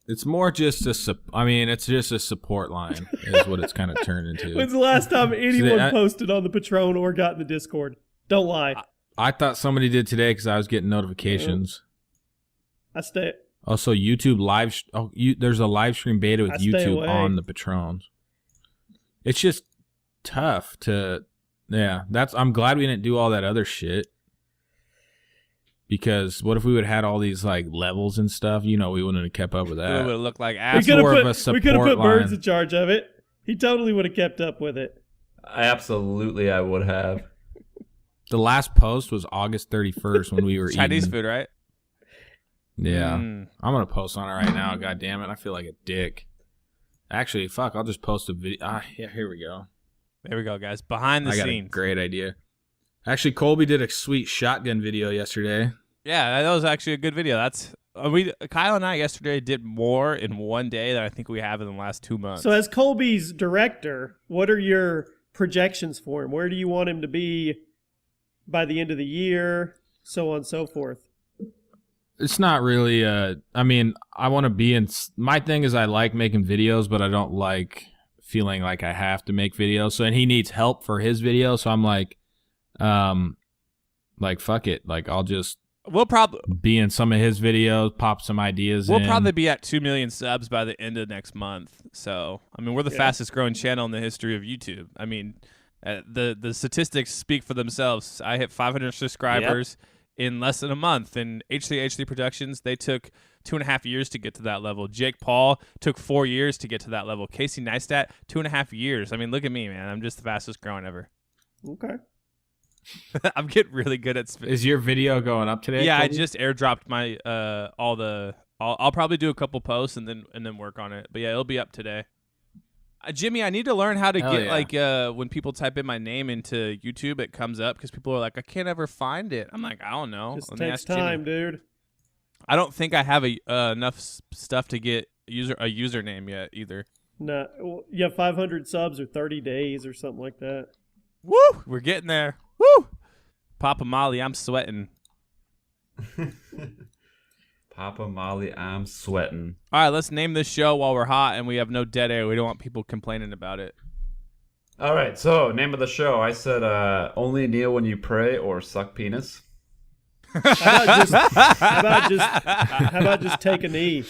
it's more just it's just a support line is what it's kind of turned into. When's the last time anyone posted on the Patron or got in the Discord? Don't lie. I thought somebody did today because I was getting notifications. I stay. Also, YouTube live. There's a live stream beta with YouTube on the Patrons. It's just tough to. Yeah, I'm glad we didn't do all that other shit. Because what if we would have had all these like levels and stuff? We wouldn't have kept up with that. It would have looked like ass. We could have put Birds in charge of it. He totally would have kept up with it. Absolutely, I would have. The last post was August 31st when we were Chinese eating. food, right? Yeah. I'm going to post on it right now. God damn it. I feel like a dick. Actually, fuck. I'll just post a video. Yeah, here we go. There we go, guys. Behind the I got scenes. a great idea. Actually, Colby did a sweet shotgun video yesterday. Yeah, that was actually a good video. Kyle and I yesterday did more in one day than I think we have in the last 2 months. So as Colby's director, what are your projections for him? Where do you want him to be by the end of the year, so on and so forth? It's not really I mean, I want to be in. My thing is I like making videos, but I don't like feeling like I have to make videos. So, and he needs help for his video. So I'm like fuck it. Like, I'll just we'll probably be in some of his videos, pop some ideas. We'll probably be at 2 million subs by the end of next month. So, I mean, we're the fastest growing channel in the history of YouTube. I mean, the statistics speak for themselves. I hit 500 subscribers in less than a month. And H3 Productions, they took 2.5 years to get to that level. Jake Paul took 4 years to get to that level. Casey Neistat, 2.5 years. I mean, look at me, man. I'm just the fastest growing ever. Okay. I'm getting really good at Is your video going up today? Yeah, Colby? I just airdropped my I'll probably do a couple posts and then work on it. But yeah, it'll be up today. Jimmy, I need to learn how to get when people type in my name into YouTube, it comes up because people are like, I can't ever find it. I'm like, I don't know. Just takes time, dude. I don't think I have enough stuff to get a username yet either. No, well, you have 500 subs or 30 days or something like that. Woo! We're getting there. Woo! Papa Molly, I'm sweating. Papa Molly, I'm sweating. All right, let's name this show while we're hot and we have no dead air. We don't want people complaining about it. All right, so name of the show. I said only kneel when you pray or suck penis. How about just take a knee?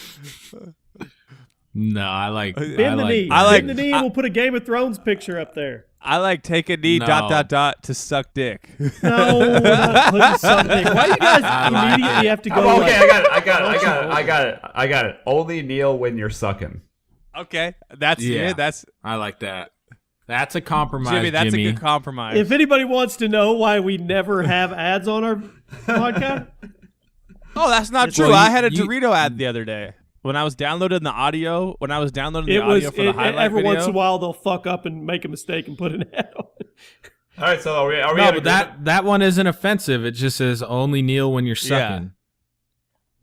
No, I like bend the knee. Bend the knee, and we'll put a Game of Thrones picture up there. I like take a knee ... to suck dick. No, we're not putting something. Why do you guys immediately have to go? Okay, I got it. Only kneel when you're sucking. Okay, that's I like that. That's a compromise, Jimmy. That's a good compromise. If anybody wants to know why we never have ads on our podcast, that's not true. I had a Dorito ad the other day. When I was downloading the audio, for the highlight every video, once in a while they'll fuck up and make a mistake and put an ad on. All right, so are we? No, but that one isn't offensive. It just says only kneel when you're sucking. Yeah.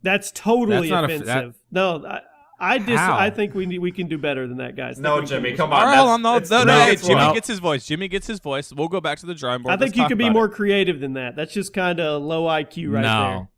That's totally offensive. I think we can do better than that, guys. No, Jimmy, come on. All right, Jimmy gets his voice. Jimmy gets his voice. We'll go back to the drawing board. I think you could be more creative than that. That's just kind of low IQ right there.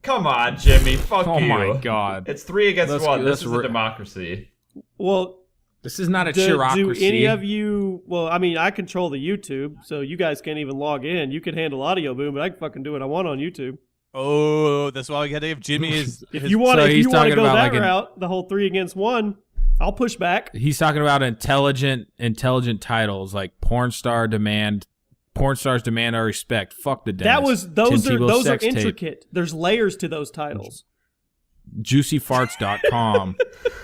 Come on, Jimmy. Fuck you. Oh, my God. It's 3 against 1. This is a democracy. Well, this is not a chirocracy. Do any of you... Well, I mean, I control the YouTube, so you guys can't even log in. You can handle Audio Boom, but I can fucking do what I want on YouTube. Oh, that's why we got to give Jimmy his... If you want to go that route, the whole 3 against 1, I'll push back. He's talking about intelligent titles like Porn Stars demand our respect. Fuck the Dennis. Those are intricate. There's layers to those titles. Juicyfarts.com.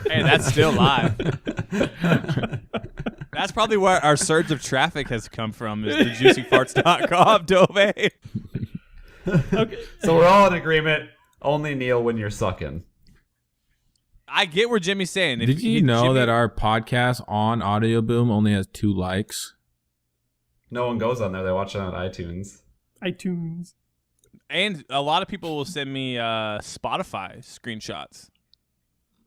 Hey, that's still live. That's probably where our surge of traffic has come from, is the juicyfarts.com domain. Okay. So we're all in agreement. Only kneel when you're sucking. I get where Jimmy's saying. Did you know that our podcast on Audio Boom only has 2 likes? No one goes on there. They watch it on iTunes. And a lot of people will send me Spotify screenshots.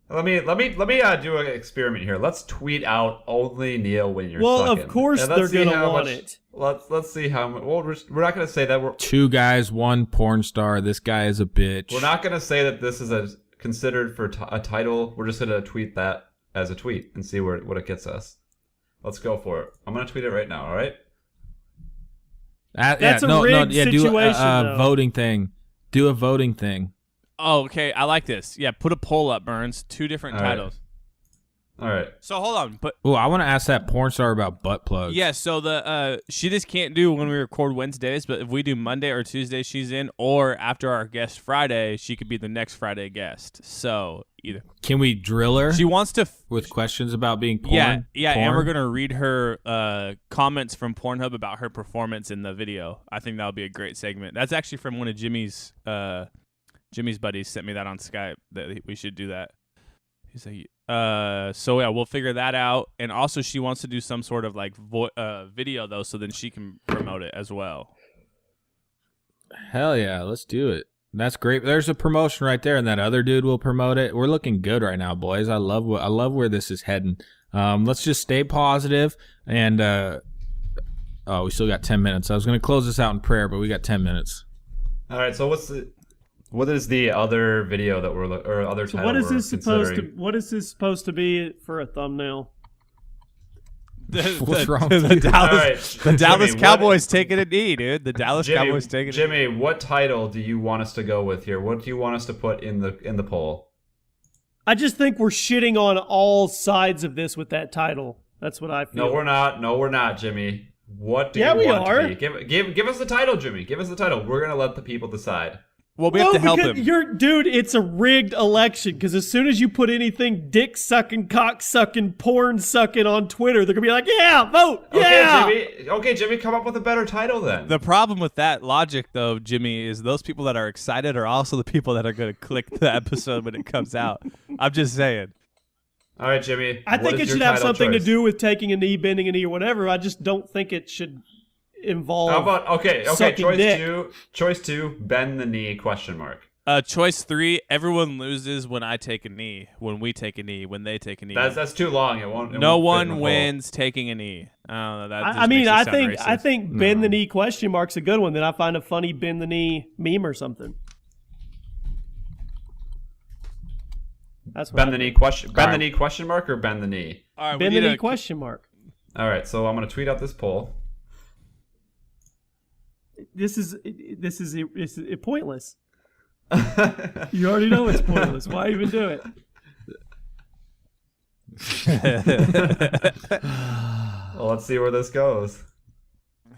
Let me do an experiment here. Let's tweet out only kneel when you're sucking. Well, of course they're gonna want it. Let's see how much. Well, we're not gonna say that we're 2 guys, 1 porn star. This guy is a bitch. We're not gonna say that this is considered for a title. We're just gonna tweet that as a tweet and see what it gets us. Let's go for it. I'm gonna tweet it right now. All right. That's a rigged situation, do a though. voting thing. Do a voting thing. Oh, okay. I like this. Yeah, put a poll up, Burns. 2 different All right. titles. All right. So hold on, but Oh, I want to ask that porn star about butt plugs. yeah. So the she just can't do when we record Wednesdays, but if we do Monday or Tuesday, she's in, or after our guest Friday, she could be the next Friday guest. So either Can we drill her she wants to. with questions about being porn? Yeah, porn? and we're gonna read her comments from Pornhub about her performance in the video. I think that would be a great segment. That's actually from one of Jimmy's buddies sent me that on Skype that we should do that. He's like, so yeah, we'll figure that out. And also, she wants to do some sort of like video though, so then she can promote it as well. Hell yeah, let's do it. That's great. There's a promotion right there, and that other dude will promote it. We're looking good right now, boys. I love where this is heading. Let's just stay positive, and we still got 10 minutes. I was going to close this out in prayer, but we got 10 minutes. All right. So what is the other video that or other title? What is we're this supposed to? considering? What is this supposed to be for a thumbnail? What's wrong The with you? Dallas, All right, the Dallas Jimmy, Cowboys taking a knee, dude. The Dallas Jimmy, Cowboys taking a knee. Jimmy, what title do you want us to go with here? What do you want us to put in the poll? I just think we're shitting on all sides of this with that title. That's what I feel. No, we're not. No, we're not, Jimmy. What do Yeah, you we want are. it to be? Give us the title, Jimmy. Give us the title. We're gonna let the people decide. Well, we have to help him. Dude, it's a rigged election because as soon as you put anything dick sucking, cock sucking, porn sucking on Twitter, they're gonna be like, "Yeah, vote, yeah." Okay, Jimmy, come up with a better title then. The problem with that logic, though, Jimmy, is those people that are excited are also the people that are going to click the episode when it comes out. I'm just saying. All right, Jimmy. I what think is it your should have title something choice? to do with taking a knee, bending a knee, or whatever. I just don't think it should involve. How about okay? sucking dick. Choice two. Bend the knee? ? Choice 3, everyone loses when I take a knee, when we take a knee, when they take a knee. That's too long. It won't. No won't fit in the one poll. wins taking a knee. I don't know. That just I mean, makes it I sound think racist. bend the knee ? A good one. Then I find a funny bend the knee meme or something. That's what Bend I the knee think. Bend the knee ? Or bend the knee? All right, Bend we the need knee ? All right. So I'm gonna tweet out this poll. This is pointless. You already know it's pointless. Why even do it? Well, let's see where this goes.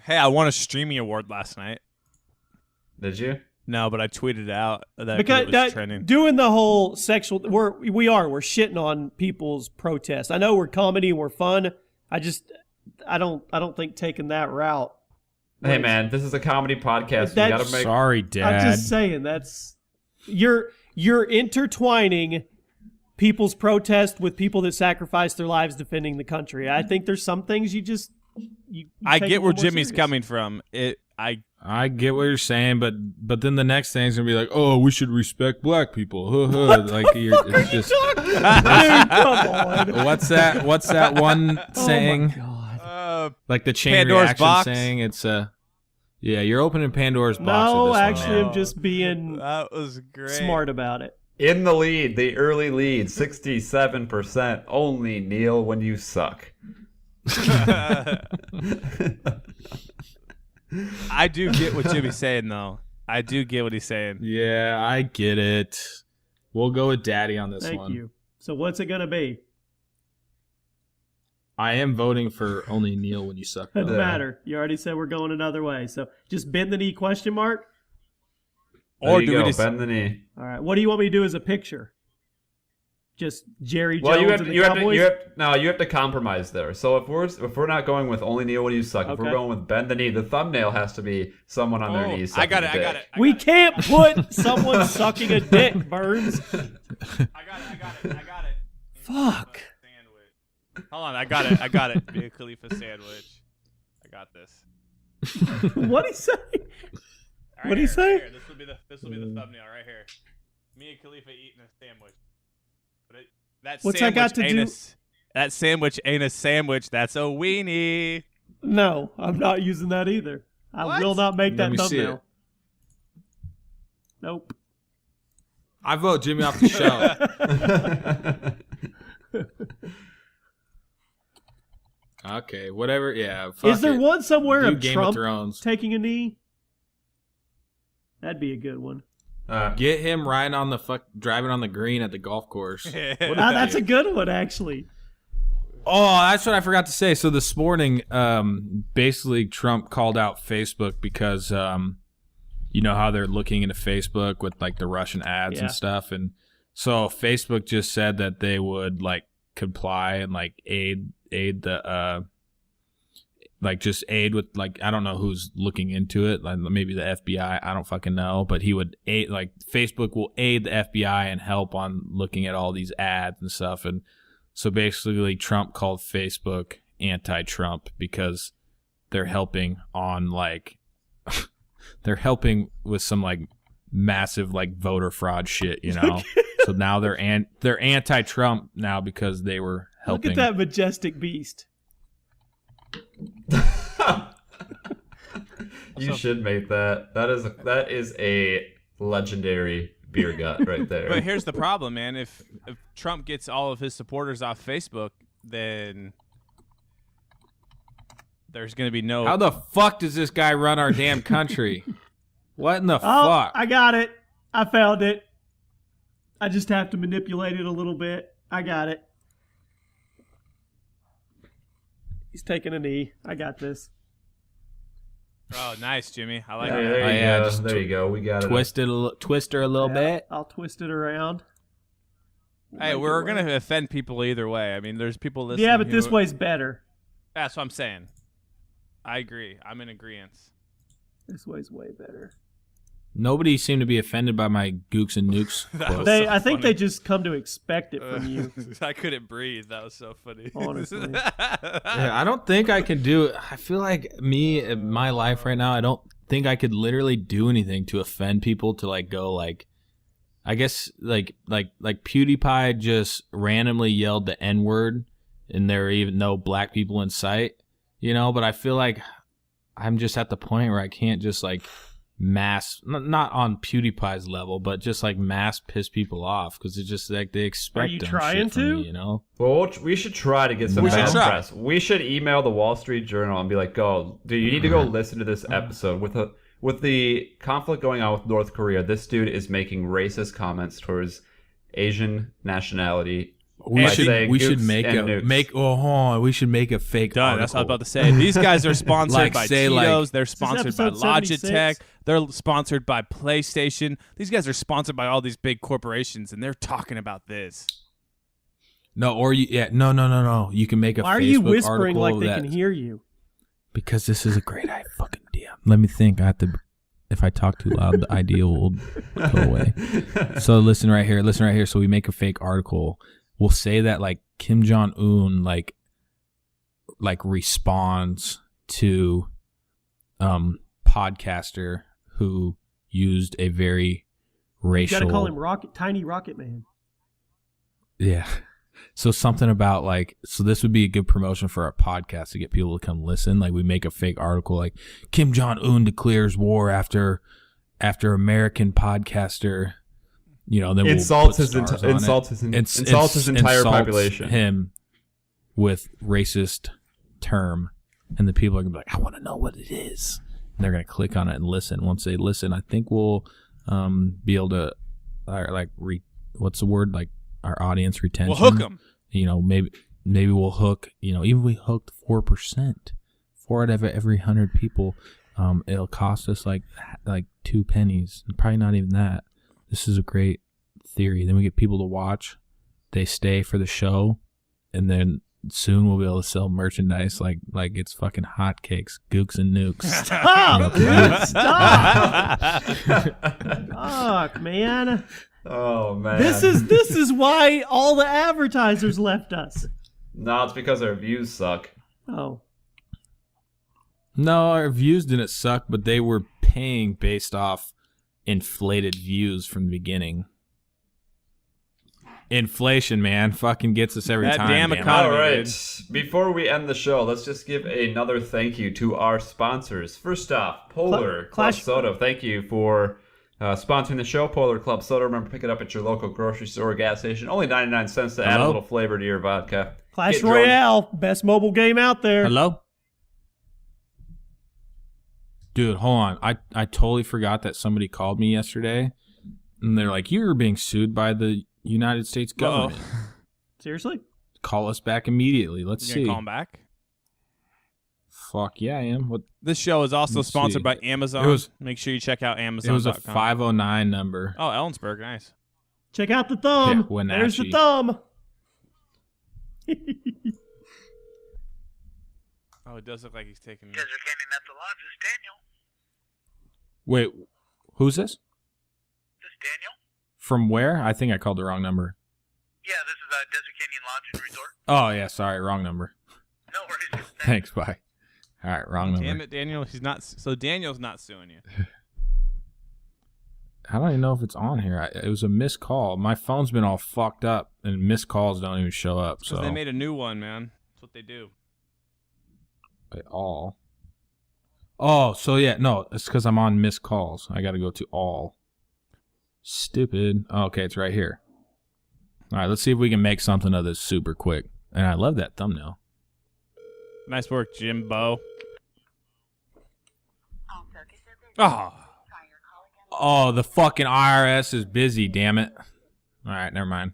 Hey, I won a Streamy Award last night. Did you? No, but I tweeted it out that Because it was trending. doing the whole sexual, we're shitting on people's protests. I know we're comedy and we're fun. I don't think taking that route. Hey, man, this is a comedy podcast. We That's- gotta make. Sorry, Dad. I'm just saying you're intertwining people's protest with people that sacrifice their lives defending the country. I think there's some things you I take get a where little more Jimmy's serious. coming from. I get what you're saying, but then the next thing's gonna be like, oh, we should respect black people. Like it's just Dude, come on. what's that one saying? Oh my God. Like the chain Pandora's reaction box? saying. It's yeah, you're opening Pandora's box. No, with this actually, one, I'm just being That was great. smart about it. In the lead, the early lead, 67%. Only kneel when you suck. I do get what Jimmy's saying, though. I do get what he's saying. Yeah, I get it. We'll go with Daddy on this Thank one. you. So what's it gonna be? I am voting for only kneel when you suck. Doesn't though. matter. You already said we're going another way. So just bend the knee ? There Or you do go, we just bend the knee. All right. What do you want me to do as a picture? Just Jerry Well, Jones you have and to, the you have to, Cowboys? you have to compromise there. So if we're not going with only kneel when you suck, if we're Okay. going with bend the knee, the thumbnail has to be someone on their knees. I got sucking it. a I got dick. it. We can't put someone sucking a dick, Burns. I got it. Fuck. Sandwich. Hold on, I got it. Mia Khalifa sandwich. I got this. What'd he say? Right What'd he here, say? right here. This will be the thumbnail right here. Mia Khalifa eating a sandwich. But that What's that got to ain't do- that sandwich ain't a sandwich. That's a weenie. No, I'm not using that either. I What? will not make Let that me see thumbnail. it. Nope. I vote Jimmy off the show. Okay, whatever. Yeah. Fuck Is there it. one somewhere Do of Game Trump of Thrones. taking a knee? That'd be a good one. Get him riding on the driving on the green at the golf course. That's a good one, actually. Oh, that's what I forgot to say. So this morning, basically Trump called out Facebook because, you know how they're looking into Facebook with like the Russian ads and stuff. And so Facebook just said that they would like comply and like aid the, like just aid with like, I don't know who's looking into it. Like maybe the FBI. I don't fucking know, but he would aid, like Facebook will aid the FBI and help on looking at all these ads and stuff. And so basically Trump called Facebook anti-Trump because they're helping on like, they're helping with some like massive like voter fraud shit, you know? So now they're anti-Trump now because they were helping. Look at that majestic beast. You should make that. That is a legendary beer gut right there. But here's the problem, man. If Trump gets all of his supporters off Facebook, then there's going to be no... How the fuck does this guy run our damn country? What in the fuck? I got it. I found it. I just have to manipulate it a little bit. I got it. He's taking a knee. I got this. Oh, nice, Jimmy. I like There that. there you go. We got twist her a little bit. I'll twist it around. Hey, we're going to offend people either way. I mean, there's people listening. Yeah, but this way's better. That's what I'm saying. I agree. I'm in agreement. This way's way better. Nobody seemed to be offended by my Gooks and Nukes quote. I think they just come to expect it from you. I couldn't breathe. That was so funny. Honestly. Yeah, I don't think I can do it. I feel like in my life right now, I don't think I could literally do anything to offend people to like go like, I guess like PewDiePie just randomly yelled the N-word and there are even no black people in sight, you know, but I feel like I'm just at the point where I can't just like mass, not on PewDiePie's level, but just like mass piss people off because it's just like they expect. Are you dumb trying shit from to? me, you know? Well, we should try to get some We should bad try. press. We should email the Wall Street Journal and be like, "Go, dude, you need to go listen to this episode with the conflict going on with North Korea. This dude is making racist comments towards Asian nationality." We by should saying we should gooks make and a nukes. make oh hold on, we should make a fake Done. That's what I was article. about to say. These guys are sponsored Like, by say, Cheetos. like- They're sponsored by episode Logitech. 76? They're sponsored by PlayStation. These guys are sponsored by all these big corporations, and they're talking about this. No, or no. You can make a Why are Facebook you whispering article like they that, can hear you? because this is a great idea. Let me think. I have to. If I talk too loud, the idea will go away. So listen right here. So we make a fake article. We'll say that like Kim Jong-un like responds to podcaster who used a very You racial. gotta call him Tiny Rocket Man. Yeah. So something about like, so this would be a good promotion for our podcast to get people to come listen. Like we make a fake article like Kim Jong-un declares war after American podcaster, you know, then Insults we'll his put stars on it. insults his entire Insults population. him with racist term, and the people are gonna be like, I want to know what it is. And they're gonna click on it and listen. Once they listen, I think we'll be able to, what's the word? Like our audience retention. We'll hook them. You know, maybe we'll hook. You know, even if we hooked 4%, 4 out of every 100 people, it'll cost us like 2 pennies. Probably not even that. This is a great theory. Then we get people to watch. They stay for the show, and then soon we'll be able to sell merchandise like it's fucking hotcakes, Gooks and Nukes. Stop, dude! Stop! Fuck, man. Oh man, This is why all the advertisers left us. no, it's because our views suck. Oh, No, our views didn't suck, but they were paying based off inflated views from the beginning. Inflation, man, fucking gets us every That time. damn damn it. economy. All right, dude. before we end the show, let's just give another thank you to our sponsors. First off, Polar Club Clash- Soda. Thank you for sponsoring the show. Polar Club Soda. Remember, pick it up at your local grocery store or gas station. Only 99 cents to add a Hello? little flavor to your vodka. Clash Get drunk. Royale, best mobile game out there. Hello? Dude, hold on. I totally forgot that somebody called me yesterday, and they're like, "You're being sued by the United States government." Seriously? Call us back immediately. Let's You see. gonna call him back? Fuck yeah, I am. What? This show is also Let's sponsored see. by Amazon. It was- Make sure you check out Amazon. It was a 509 number. Oh, Ellensburg, nice. Check out the thumb. Yeah, Wenatchee. There's the thumb. Oh, it does look like he's taking. Desert Canyon at the Lodge. This is Daniel. Wait, who's this? This is Daniel. From where? I think I called the wrong number. Yeah, this is Desert Canyon Lodge and Resort. Oh yeah, sorry, wrong number. No worries. Thanks, bye. All right, wrong number. Damn it, Daniel. He's not. So Daniel's not suing you. I don't even know if it's on here. It was a missed call. My phone's been all fucked up, and missed calls don't even show up. So Because they made a new one, man. That's what they do. Wait, all. Oh, so yeah, no, it's because I'm on missed calls. I got to go to all. Stupid. Oh, okay, it's right here. All right, let's see if we can make something of this super quick. And I love that thumbnail. Nice work, Jimbo. Oh. Oh, the fucking IRS is busy, damn it. All right, never mind.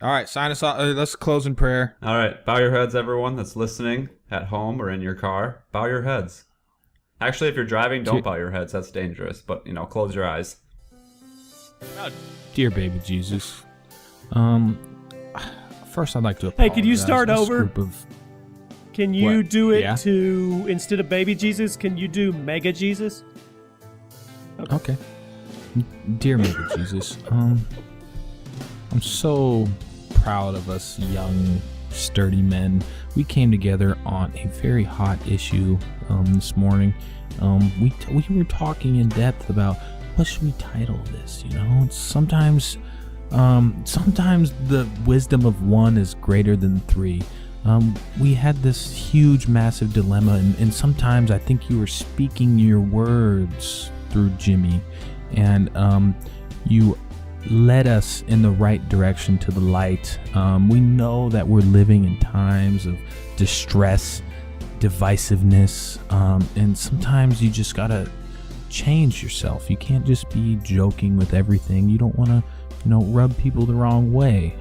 All right, sign us off. Let's close in prayer. All right, bow your heads, everyone that's listening at home or in your car. Bow your heads. Actually, if you're driving, don't bow your heads. That's dangerous. But, close your eyes. Dear baby Jesus, first I'd like to Hey, apologize. could you start This over? group of- Can you What? do it Yeah. to, instead of baby Jesus, can you do mega Jesus? Okay. Dear baby Jesus, I'm so proud of us young, sturdy men. We came together on a very hot issue this morning. We were talking in depth about what should we title this. Sometimes the wisdom of one is greater than three. We had this huge, massive dilemma, and sometimes I think you were speaking your words through Jimmy, and you led us in the right direction to the light. We know that we're living in times of distress, divisiveness, and sometimes you just gotta change yourself. You can't just be joking with everything. You don't want to rub people the wrong way.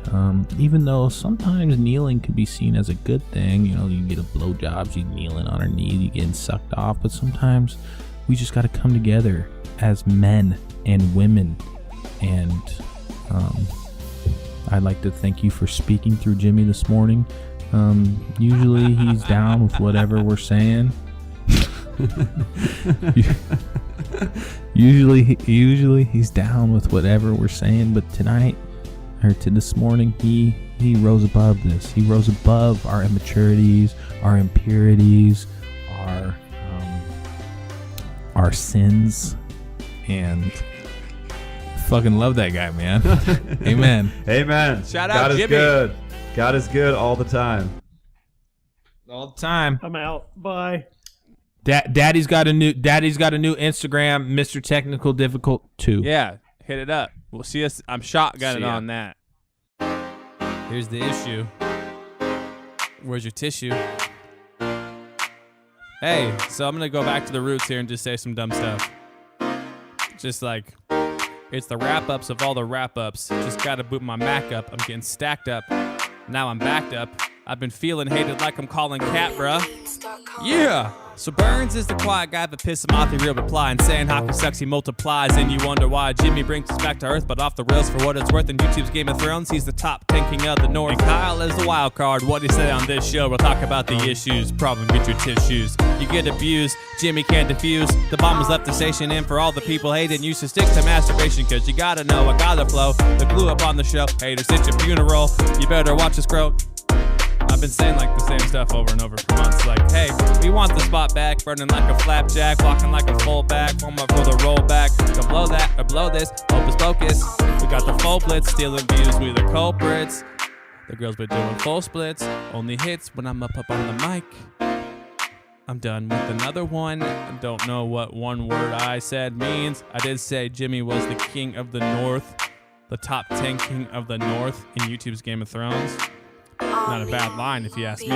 Even though sometimes kneeling could be seen as a good thing. You get a blowjob, you kneeling on her knees, you getting sucked off. But sometimes we just got to come together as men and women. And I'd like to thank you for speaking through Jimmy this morning. Usually he's down with whatever we're saying. Usually he's down with whatever we're saying, but tonight or to this morning he rose above this. He rose above our immaturities, our impurities, our sins, and fucking love that guy, man. Amen. Amen. Shout out God is Jimmy. good. God is good all the time. All the time. I'm out. Bye. Daddy's got a new Instagram, Mr. Technical Difficult 2. Yeah, hit it up. We'll see us. I'm shotgunning See ya. on that. Here's the issue. Where's your tissue? Hey, so I'm going to go back to the roots here and just say some dumb stuff. Just like, it's the wrap-ups of all the wrap-ups. Just got to boot my Mac up. I'm getting stacked up. Now I'm backed up. I've been feeling hated like I'm calling cat, bruh. Yeah! So Burns is the quiet guy, but piss him off, he real reply. And saying hockey sucks, he multiplies. And you wonder why Jimmy brings us back to earth, but off the rails for what it's worth. In YouTube's Game of Thrones, he's the top 10 king of the north. And Kyle is the wild card. What he say on this show? We'll talk about the issues. Problem, get your tissues. You get abused, Jimmy can't diffuse. The bomb was left the station, and for all the people hating, you should stick to masturbation, cause you gotta know I gotta flow. The glue up on the show, haters, it's your funeral. You better watch us grow. I've been saying like the same stuff over and over for months. Like, hey, we want the spot back, burning like a flapjack, walking like a fullback, warm up for the rollback. Go blow that or blow this, hocus pocus. We got the full blitz, stealing views, we the culprits. The girls been doing full splits, only hits when I'm up on the mic. I'm done with another one. I don't know what one word I said means. I did say Jimmy was the king of the north. the top 10 king of the North in YouTube's Game of Thrones. Not a bad line if you ask me.